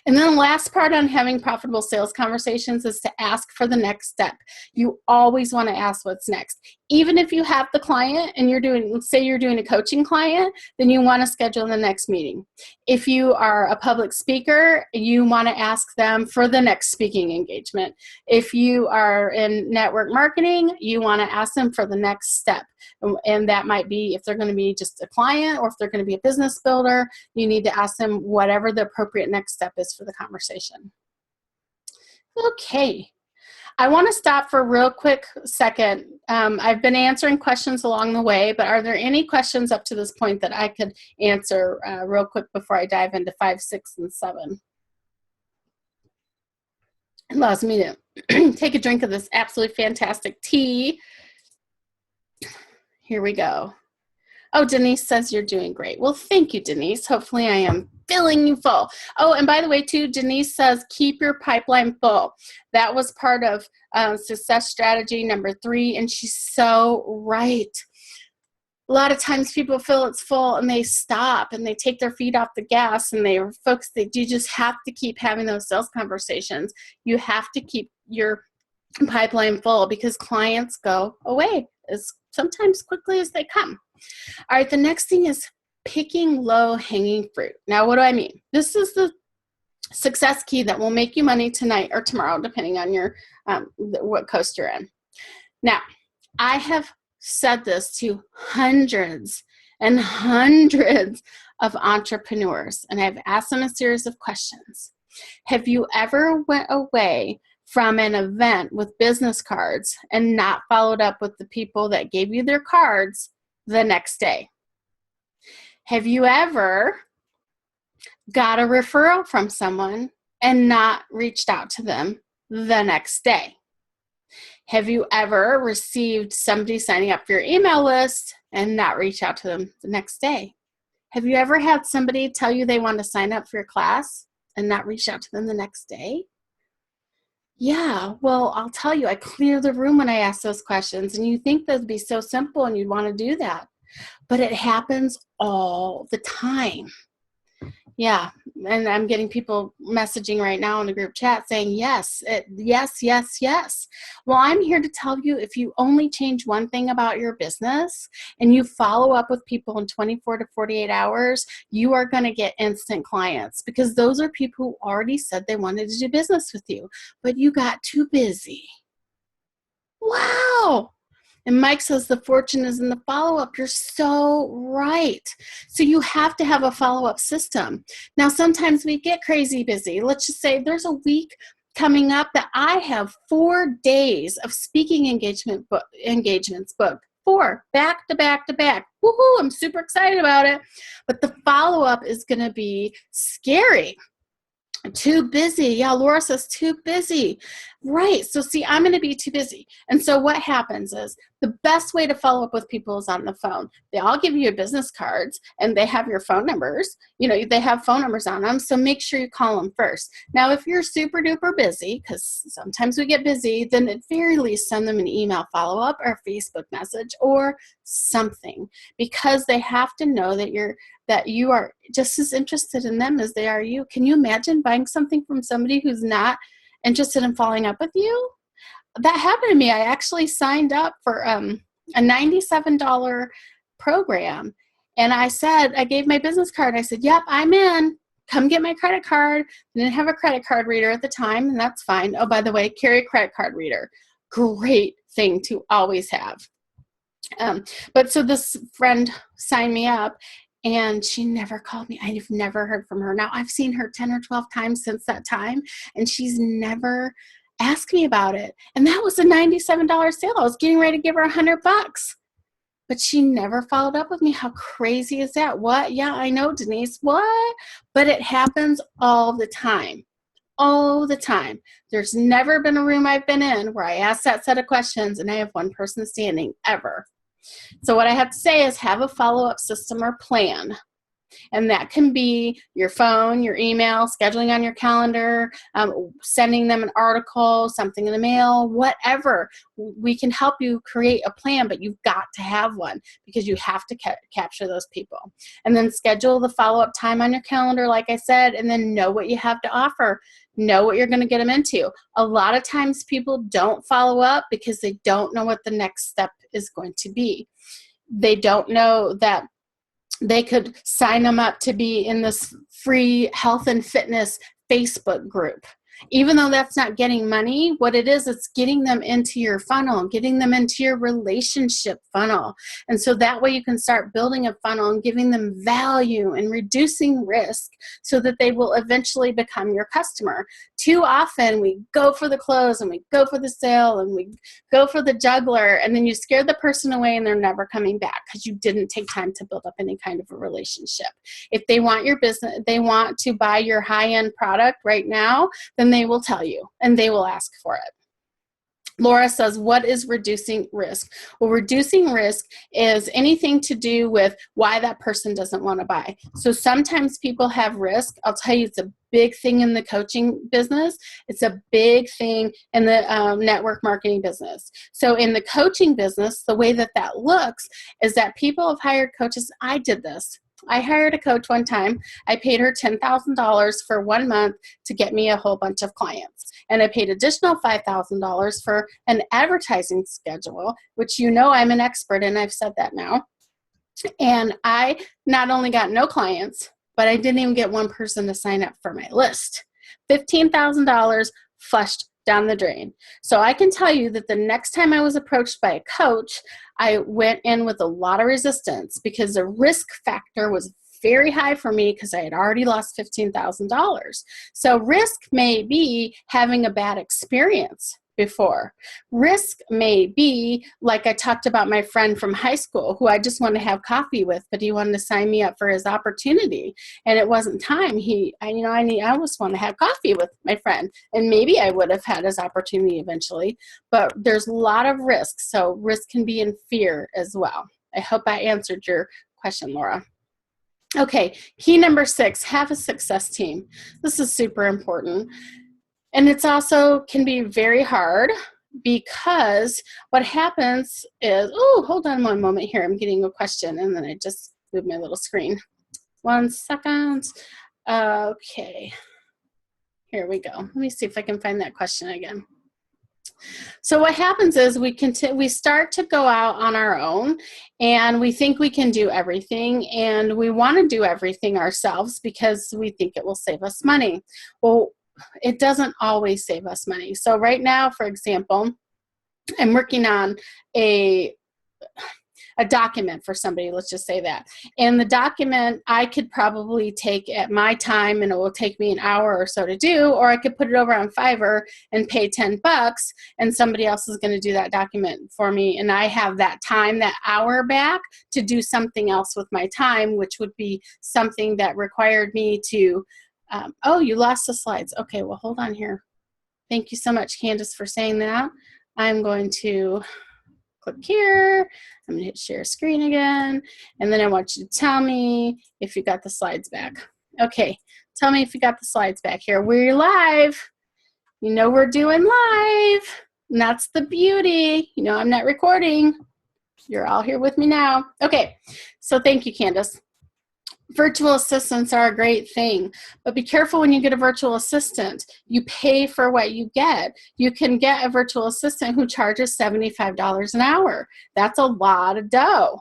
S1: And then the last part on having profitable sales conversations is to ask for the next step. You always want to ask what's next. Even if you have the client and say you're doing a coaching client, then you want to schedule the next meeting. If you are a public speaker, you want to ask them for the next speaking engagement. If you are in network marketing, you want to ask them for the next step. And that might be if they're going to be just a client or if they're going to be a business builder, you need to ask them whatever the appropriate next step is for the conversation. Okay. I want to stop for a real quick second. I've been answering questions along the way, but are there any questions up to this point that I could answer real quick before I dive into 5, 6, and 7? It allows me to take a drink of this absolutely fantastic tea. Here we go. Oh, Denise says you're doing great. Well, thank you, Denise. Hopefully I am filling you full. Oh, and by the way, too, Denise says keep your pipeline full. That was part of success strategy number 3, and she's so right. A lot of times people feel it's full and they stop and they take their feet off the gas and they focus. You just have to keep having those sales conversations. You have to keep your pipeline full because clients go away as sometimes quickly as they come. All right, the next thing is picking low-hanging fruit. Now, what do I mean? This is the success key that will make you money tonight or tomorrow, depending on your what coast you're in. Now, I have said this to hundreds and hundreds of entrepreneurs, and I've asked them a series of questions. Have you ever went away from an event with business cards and not followed up with the people that gave you their cards the next day? Have you ever got a referral from someone and not reached out to them the next day? Have you ever received somebody signing up for your email list and not reach out to them the next day? Have you ever had somebody tell you they want to sign up for your class and not reach out to them the next day? Yeah, well, I'll tell you, I clear the room when I ask those questions, and you think that'd be so simple and you'd want to do that. But it happens all the time. Yeah, and I'm getting people messaging right now in the group chat saying, yes, yes, yes, yes. Well, I'm here to tell you if you only change one thing about your business and you follow up with people in 24 to 48 hours, you are going to get instant clients because those are people who already said they wanted to do business with you, but you got too busy. Wow. And Mike says the fortune is in the follow-up. You're so right. So you have to have a follow-up system. Now, sometimes we get crazy busy. Let's just say there's a week coming up that I have 4 days of speaking engagements booked. 4, back to back to back. Woohoo, I'm super excited about it. But the follow-up is going to be scary. Too busy. Yeah, Laura says too busy. Right. So see, I'm going to be too busy. And so what happens is the best way to follow up with people is on the phone. They all give you your business cards and they have your phone numbers. You know, they have phone numbers on them. So make sure you call them first. Now, if you're super duper busy, because sometimes we get busy, then at very least send them an email follow-up or a Facebook message or something, because they have to know that you are just as interested in them as they are you. Can you imagine buying something from somebody who's not interested in following up with you? That happened to me. I actually signed up for a $97 program. And I gave my business card. I said, yep, I'm in. Come get my credit card. I didn't have a credit card reader at the time, and that's fine. Oh, by the way, carry a credit card reader. Great thing to always have. But so this friend signed me up, and she never called me. I've never heard from her. Now, I've seen her 10 or 12 times since that time, and she's never Ask me about it. And that was a $97 sale. I was getting ready to give her $100. But she never followed up with me. How crazy is that? What? Yeah, I know, Denise. What? But it happens all the time. All the time. There's never been a room I've been in where I ask that set of questions and I have one person standing, ever. So what I have to say is have a follow-up system or plan. And that can be your phone, your email, scheduling on your calendar, sending them an article, something in the mail, whatever. We can help you create a plan, but you've got to have one because you have to capture those people. And then schedule the follow-up time on your calendar, like I said, and then know what you have to offer. Know what you're going to get them into. A lot of times people don't follow up because they don't know what the next step is going to be. They don't know that they could sign them up to be in this free health and fitness Facebook group. Even though that's not getting money, what it is, it's getting them into your funnel, getting them into your relationship funnel. And so that way you can start building a funnel and giving them value and reducing risk so that they will eventually become your customer. Too often we go for the close and we go for the sale and we go for the juggler, and then you scare the person away and they're never coming back because you didn't take time to build up any kind of a relationship. If they want your business, they want to buy your high-end product right now, then they will tell you and they will ask for it. Laura says, what is reducing risk? Well, reducing risk is anything to do with why that person doesn't want to buy. So sometimes people have risk. I'll tell you, it's a big thing in the coaching business. It's a big thing in the network marketing business. So in the coaching business, the way that that looks is that people have hired coaches. I did this. I hired a coach one time. I paid her $10,000 for 1 month to get me a whole bunch of clients. And I paid additional $5,000 for an advertising schedule, which you know I'm an expert in. I've said that now. And I not only got no clients, but I didn't even get one person to sign up for my list. $15,000 flushed down the drain. So I can tell you that the next time I was approached by a coach, I went in with a lot of resistance because the risk factor was very high for me because I had already lost $15,000. So risk may be having a bad experience before. Risk may be, like I talked about my friend from high school who I just wanted to have coffee with, but he wanted to sign me up for his opportunity. And it wasn't time. I just want to have coffee with my friend. And maybe I would have had his opportunity eventually, but there's a lot of risk. So risk can be in fear as well. I hope I answered your question, Laura. Okay, key number 6, have a success team. This is super important. And it's also can be very hard because what happens is, hold on one moment here. I'm getting a question and then I just moved my little screen. 1 second. Okay, here we go. Let me see if I can find that question again. So what happens is we start to go out on our own and we think we can do everything and we want to do everything ourselves because we think it will save us money. Well, it doesn't always save us money. So right now, for example, I'm working on a document for somebody, let's just say that. And the document I could probably take at my time and it will take me an hour or so to do, or I could put it over on Fiverr and pay $10 and somebody else is going to do that document for me. And I have that time, that hour back to do something else with my time, which would be something that required me to, you lost the slides. Okay, well, hold on here. Thank you so much, Candace, for saying that. I'm going to click here. I'm going to hit share screen again. And then I want you to tell me if you got the slides back. Okay, tell me if you got the slides back here. We're live. You know we're doing live. And that's the beauty. You know I'm not recording. You're all here with me now. Okay, so thank you, Candace. Virtual assistants are a great thing, but be careful when you get a virtual assistant. You pay for what you get. You can get a virtual assistant who charges $75 an hour. That's a lot of dough.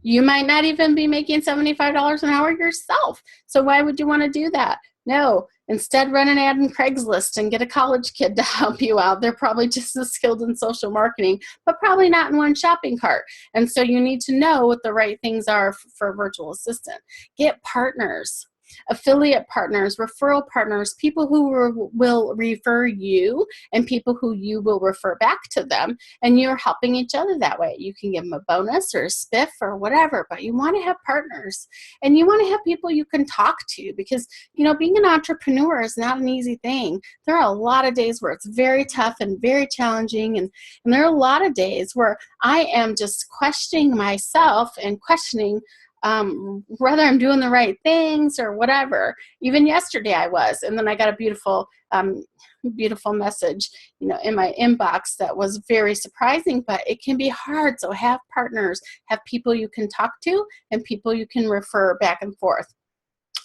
S1: You might not even be making $75 an hour yourself. So why would you want to do that? No, instead run an ad in Craigslist and get a college kid to help you out. They're probably just as skilled in social marketing, but probably not in one shopping cart. And so you need to know what the right things are for a virtual assistant. Get partners. affiliate partners, referral partners, people who will refer you, and people who you will refer back to them, and you're helping each other that way. You can give them a bonus or a spiff or whatever, but you want to have partners, and you want to have people you can talk to, because, you know, being an entrepreneur is not an easy thing. There are a lot of days where it's very tough and very challenging, and there are a lot of days where I am just questioning myself and questioning whether I'm doing the right things or whatever. Even yesterday I was, and then I got a beautiful message, you know, in my inbox that was very surprising, but it can be hard. So have partners, have people you can talk to, and people you can refer back and forth.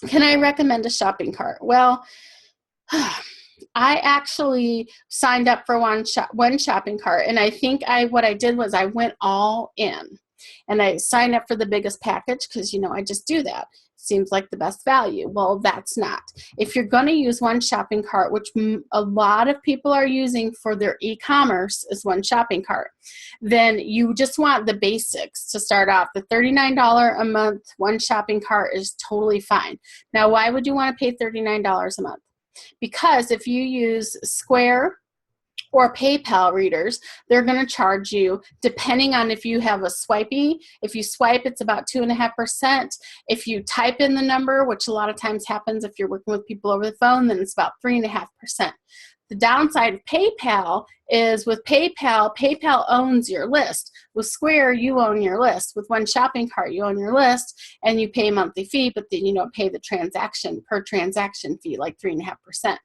S1: Can I recommend a shopping cart? Well, I actually signed up for one shopping cart, and I think what I did was I went all in, and I signed up for the biggest package because, you know, I just do that. Seems like the best value. Well, that's not. If you're going to use one shopping cart, which a lot of people are using for their e-commerce is one shopping cart, then you just want the basics to start off. The $39 a month one shopping cart is totally fine. Now, why would you want to pay $39 a month? Because if you use Square or PayPal readers, they're going to charge you, depending on if you have a swipey. If you swipe, it's about 2.5%. If you type in the number, which a lot of times happens if you're working with people over the phone, then it's about 3.5%. The downside of PayPal is with PayPal owns your list. With Square, you own your list. With one shopping cart, you own your list, and you pay a monthly fee, but then you don't pay the per transaction fee, like 3.5%.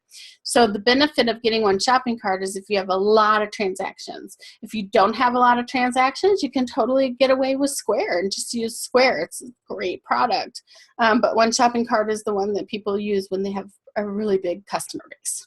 S1: So the benefit of getting one shopping cart is if you have a lot of transactions. If you don't have a lot of transactions, you can totally get away with Square and just use Square. It's a great product. But one shopping cart is the one that people use when they have a really big customer base.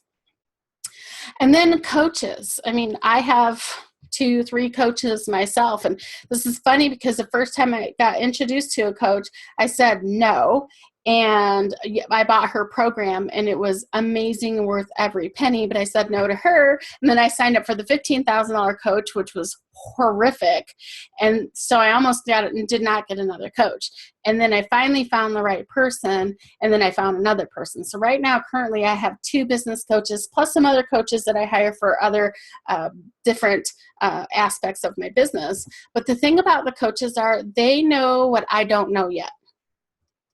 S1: And then coaches. I mean, I have 2-3 coaches myself. And this is funny because the first time I got introduced to a coach, I said no. And I bought her program, and it was amazing and worth every penny, but I said no to her. And then I signed up for the $15,000 coach, which was horrific. And so I almost got it and did not get another coach. And then I finally found the right person, and then I found another person. So right now, currently, I have 2 business coaches plus some other coaches that I hire for other different aspects of my business. But the thing about the coaches are they know what I don't know yet.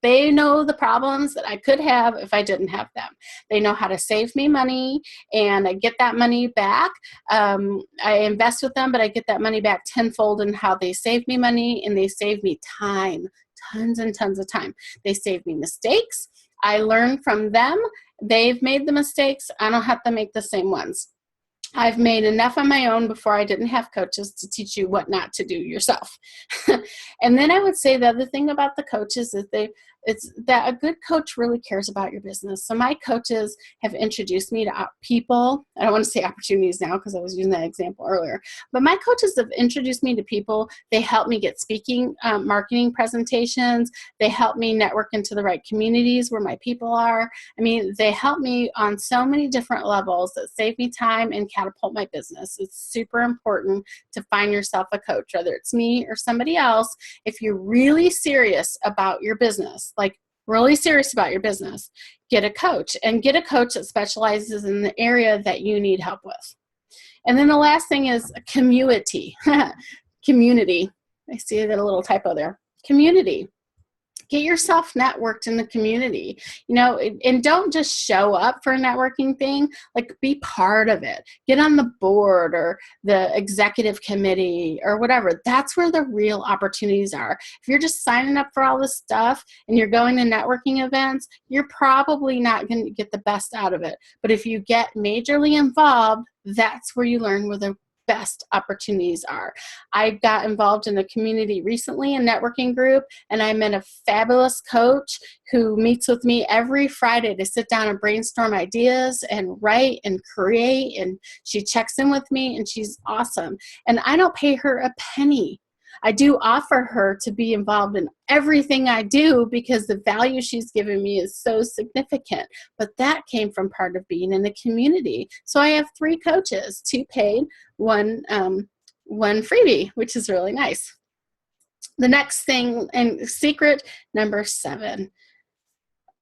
S1: They know the problems that I could have if I didn't have them. They know how to save me money, and I get that money back. I invest with them, but I get that money back tenfold in how they save me money, and they save me time, tons and tons of time. They save me mistakes. I learn from them. They've made the mistakes. I don't have to make the same ones. I've made enough on my own before I didn't have coaches to teach you what not to do yourself. And then I would say the other thing about the coaches is it's that a good coach really cares about your business. So my coaches have introduced me to people. I don't want to say opportunities now because I was using that example earlier. But my coaches have introduced me to people. They help me get speaking, marketing presentations. They help me network into the right communities where my people are. I mean, they help me on so many different levels that save me time and catapult my business. It's super important to find yourself a coach, whether it's me or somebody else. If you're really serious about your business, like really serious about your business, get a coach, and get a coach that specializes in the area that you need help with. And then the last thing is community. Community. I see I got a little typo there. Community. Get yourself networked in the community, you know, and don't just show up for a networking thing, like be part of it. Get on the board or the executive committee or whatever. That's where the real opportunities are. If you're just signing up for all this stuff and you're going to networking events, you're probably not going to get the best out of it. But if you get majorly involved, that's where you learn where the best opportunities are. I got involved in a community recently, a networking group, and I met a fabulous coach who meets with me every Friday to sit down and brainstorm ideas and write and create, and she checks in with me, and she's awesome. And I don't pay her a penny. I do offer her to be involved in everything I do because the value she's given me is so significant. But that came from part of being in a community. So I have 3 coaches, 2 paid, one freebie, which is really nice. The next thing, and secret number 7,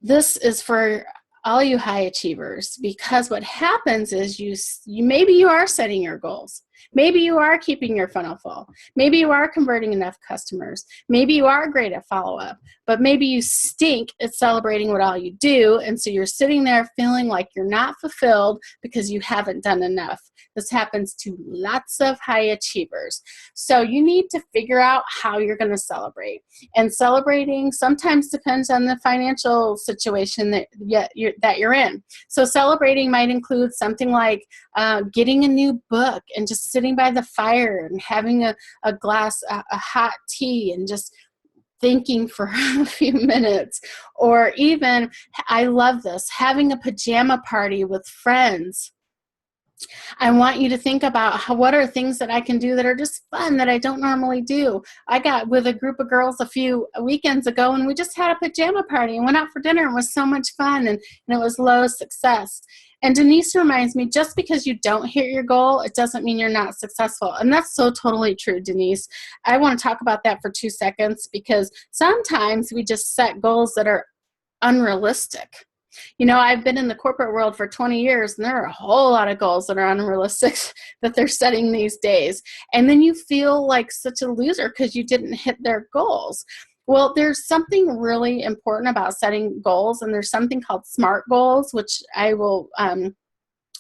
S1: this is for all you high achievers, because what happens is you maybe you are setting your goals. Maybe you are keeping your funnel full. Maybe you are converting enough customers. Maybe you are great at follow-up, but maybe you stink at celebrating what all you do, and so you're sitting there feeling like you're not fulfilled because you haven't done enough. This happens to lots of high achievers. So you need to figure out how you're going to celebrate. And celebrating sometimes depends on the financial situation that you're in. So celebrating might include something like getting a new book and just sitting by the fire and having a glass, a hot tea, and just thinking for a few minutes. Or even, I love this, having a pajama party with friends. I want you to think about what are things that I can do that are just fun that I don't normally do. I got with a group of girls a few weekends ago, and we just had a pajama party and went out for dinner. It was so much fun, and it was low success. And Denise reminds me, just because you don't hit your goal, it doesn't mean you're not successful. And that's so totally true, Denise. I want to talk about that for 2 seconds, because sometimes we just set goals that are unrealistic. You know, I've been in the corporate world for 20 years, and there are a whole lot of goals that are unrealistic that they're setting these days. And then you feel like such a loser because you didn't hit their goals. Well, there's something really important about setting goals, and there's something called SMART goals, which I will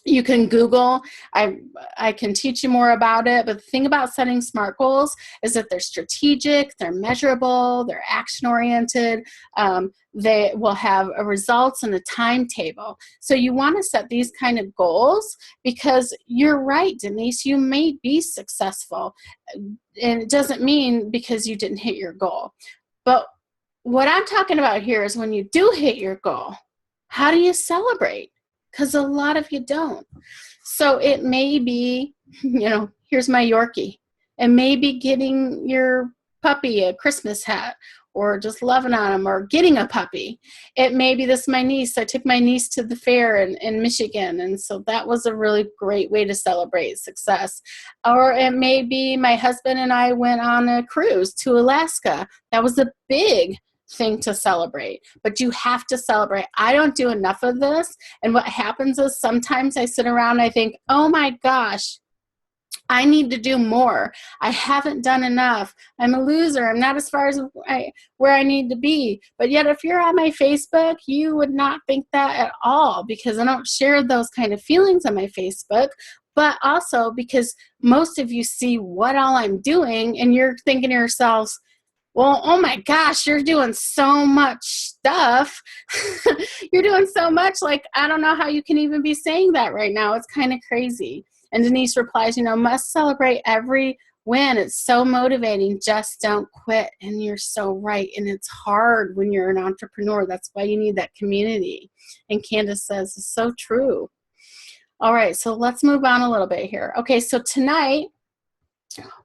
S1: you can Google. I can teach you more about it. But the thing about setting SMART goals is that they're strategic, they're measurable, they're action-oriented. They will have a results and a timetable. So you want to set these kind of goals, because you're right, Denise, you may be successful. And it doesn't mean because you didn't hit your goal. But what I'm talking about here is when you do hit your goal, how do you celebrate? Because a lot of you don't. So it may be, you know, here's my Yorkie. It may be getting your puppy a Christmas hat, or just loving on him, or getting a puppy. It may be this, my niece. I took my niece to the fair in Michigan, and so that was a really great way to celebrate success. Or it may be my husband and I went on a cruise to Alaska. That was a big thing to celebrate, but you have to celebrate. I don't do enough of this, and what happens is sometimes I sit around and I think, oh my gosh, I need to do more. I haven't done enough. I'm a loser. I'm not as far as where I need to be. But yet, if you're on my Facebook, you would not think that at all, because I don't share those kind of feelings on my Facebook. But also because most of you see what all I'm doing, and you're thinking to yourselves, well, oh my gosh, you're doing so much stuff. You're doing so much, like, I don't know how you can even be saying that right now. It's kind of crazy. And Denise replies, you know, must celebrate every win. It's so motivating. Just don't quit. And you're so right. And it's hard when you're an entrepreneur. That's why you need that community. And Candace says, it's so true. All right, so let's move on a little bit here. Okay, so tonight,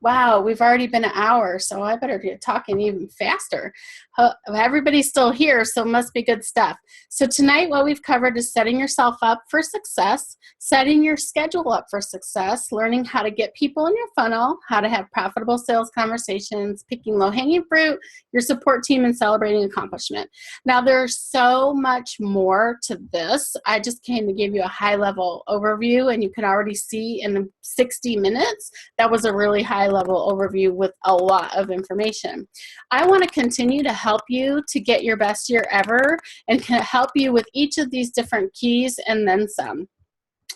S1: wow, we've already been an hour, so I better get talking even faster. Everybody's still here, so it must be good stuff. So tonight what we've covered is setting yourself up for success, setting your schedule up for success, learning how to get people in your funnel, how to have profitable sales conversations, picking low-hanging fruit, your support team, and celebrating accomplishment. Now, there's so much more to this. I just came to give you a high-level overview, and you can already see in 60 minutes, that was a really high-level overview with a lot of information. I want to continue to help you to get your best year ever, and can help you with each of these different keys and then some.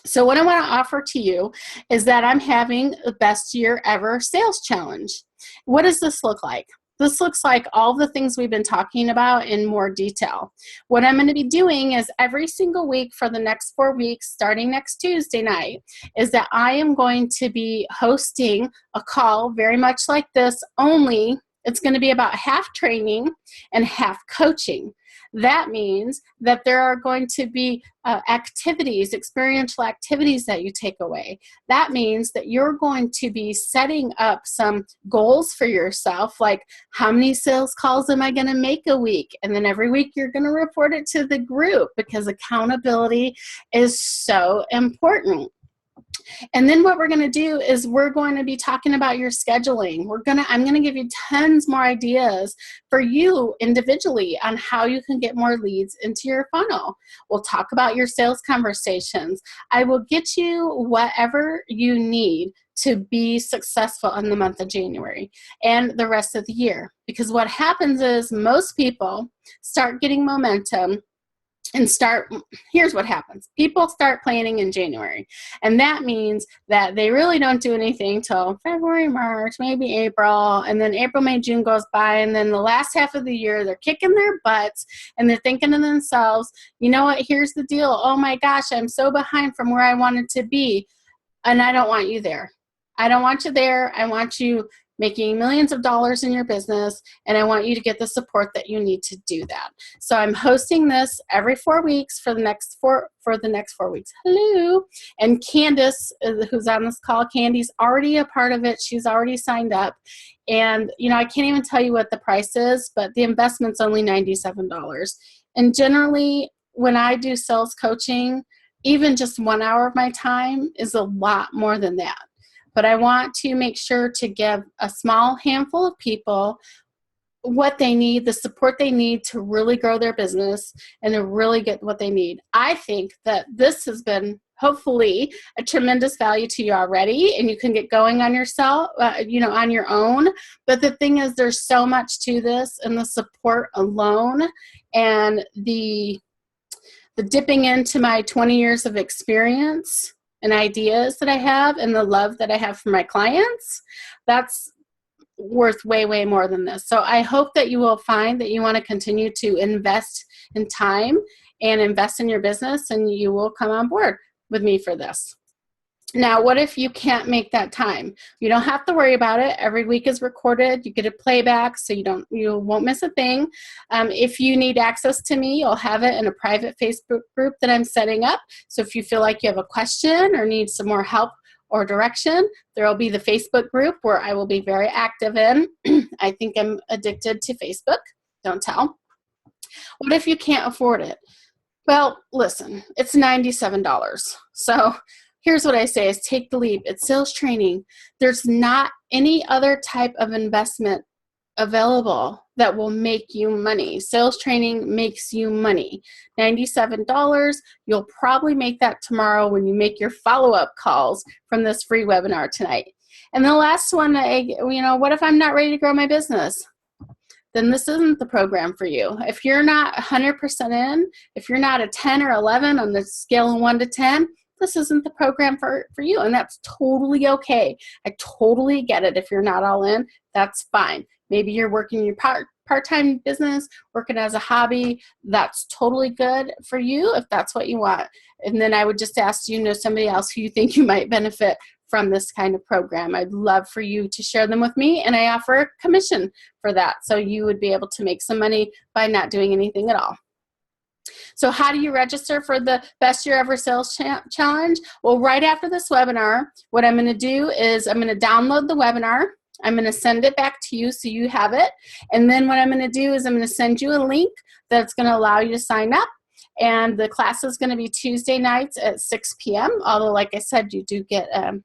S1: So what I want to offer to you is that I'm having the best year ever sales challenge. What does this look like? This looks like all the things we've been talking about in more detail. What I'm going to be doing is every single week for the next 4 weeks, starting next Tuesday night, is that I am going to be hosting a call very much like this, only it's going to be about half training and half coaching. That means that there are going to be activities, experiential activities that you take away. That means that you're going to be setting up some goals for yourself, like how many sales calls am I going to make a week? And then every week you're going to report it to the group, because accountability is so important. And then what we're going to do is we're going to be talking about your scheduling. I'm going to give you tons more ideas for you individually on how you can get more leads into your funnel. We'll talk about your sales conversations. I will get you whatever you need to be successful in the month of January and the rest of the year. Because what happens is most people start getting momentum and here's what happens. People start planning in January. And that means that they really don't do anything till February, March, maybe April. And then April, May, June goes by. And then the last half of the year, they're kicking their butts and they're thinking to themselves, you know what, here's the deal. Oh my gosh, I'm so behind from where I wanted to be. And I don't want you there. I don't want you there. I want you making millions of dollars in your business, and I want you to get the support that you need to do that. So I'm hosting this every 4 weeks for the next 4 weeks. Hello. And Candace, who's on this call, Candy's already a part of it. She's already signed up. And, I can't even tell you what the price is, but the investment's only $97. And generally, when I do sales coaching, even just 1 hour of my time is a lot more than that. But I want to make sure to give a small handful of people what they need, the support they need to really grow their business and to really get what they need. I think that this has been hopefully a tremendous value to you already, and you can get going on yourself, on your own. But the thing is, there's so much to this, and the support alone and the dipping into my 20 years of experience and ideas that I have and the love that I have for my clients, that's worth way, way more than this. So I hope that you will find that you want to continue to invest in time and invest in your business, and you will come on board with me for this. Now, what if you can't make that time? You don't have to worry about it. Every week is recorded. You get a playback, so you won't miss a thing. If you need access to me, you'll have it in a private Facebook group that I'm setting up. So if you feel like you have a question or need some more help or direction, there will be the Facebook group where I will be very active in. I think I'm addicted to Facebook. Don't tell. What if you can't afford it? Well, listen, it's $97. So here's what I say is take the leap. It's sales training. There's not any other type of investment available that will make you money. Sales training makes you money. $97, you'll probably make that tomorrow when you make your follow-up calls from this free webinar tonight. And the last one, what if I'm not ready to grow my business? Then this isn't the program for you. If you're not 100% in, if you're not a 10 or 11 on the scale of 1 to 10, this isn't the program for you, and that's totally okay. I totally get it. If you're not all in, that's fine. Maybe you're working your part-time business, working as a hobby. That's totally good for you if that's what you want. And then I would just ask somebody else who you think you might benefit from this kind of program. I'd love for you to share them with me, and I offer a commission for that. So you would be able to make some money by not doing anything at all. So how do you register for the Best Year Ever Sales Challenge? Well, right after this webinar, what I'm going to do is I'm going to download the webinar. I'm going to send it back to you so you have it. And then what I'm going to do is I'm going to send you a link that's going to allow you to sign up. And the class is going to be Tuesday nights at 6 p.m. Although, like I said, you do get a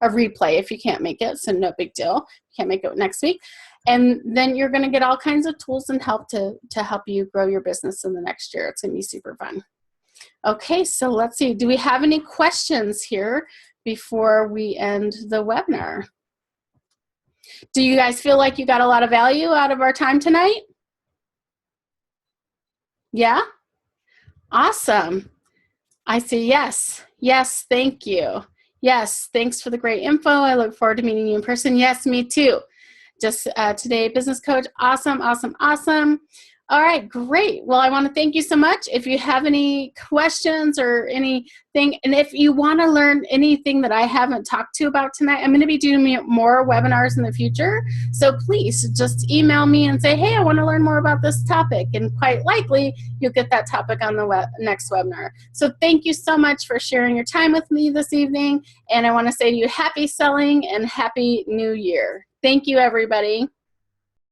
S1: replay if you can't make it, so no big deal. You can't make it next week. And then you're going to get all kinds of tools and help to help you grow your business in the next year. It's going to be super fun. Okay, so let's see. Do we have any questions here before we end the webinar? Do you guys feel like you got a lot of value out of our time tonight? Yeah? Awesome. I see yes. Yes, thank you. Yes, thanks for the great info. I look forward to meeting you in person. Yes, me too. Just today, business coach. Awesome, awesome, awesome. All right, great. Well, I want to thank you so much. If you have any questions or anything, and if you want to learn anything that I haven't talked to about tonight, I'm going to be doing more webinars in the future. So please just email me and say, hey, I want to learn more about this topic. And quite likely, you'll get that topic on the next webinar. So thank you so much for sharing your time with me this evening. And I want to say to you, happy selling and happy new year. Thank you, everybody.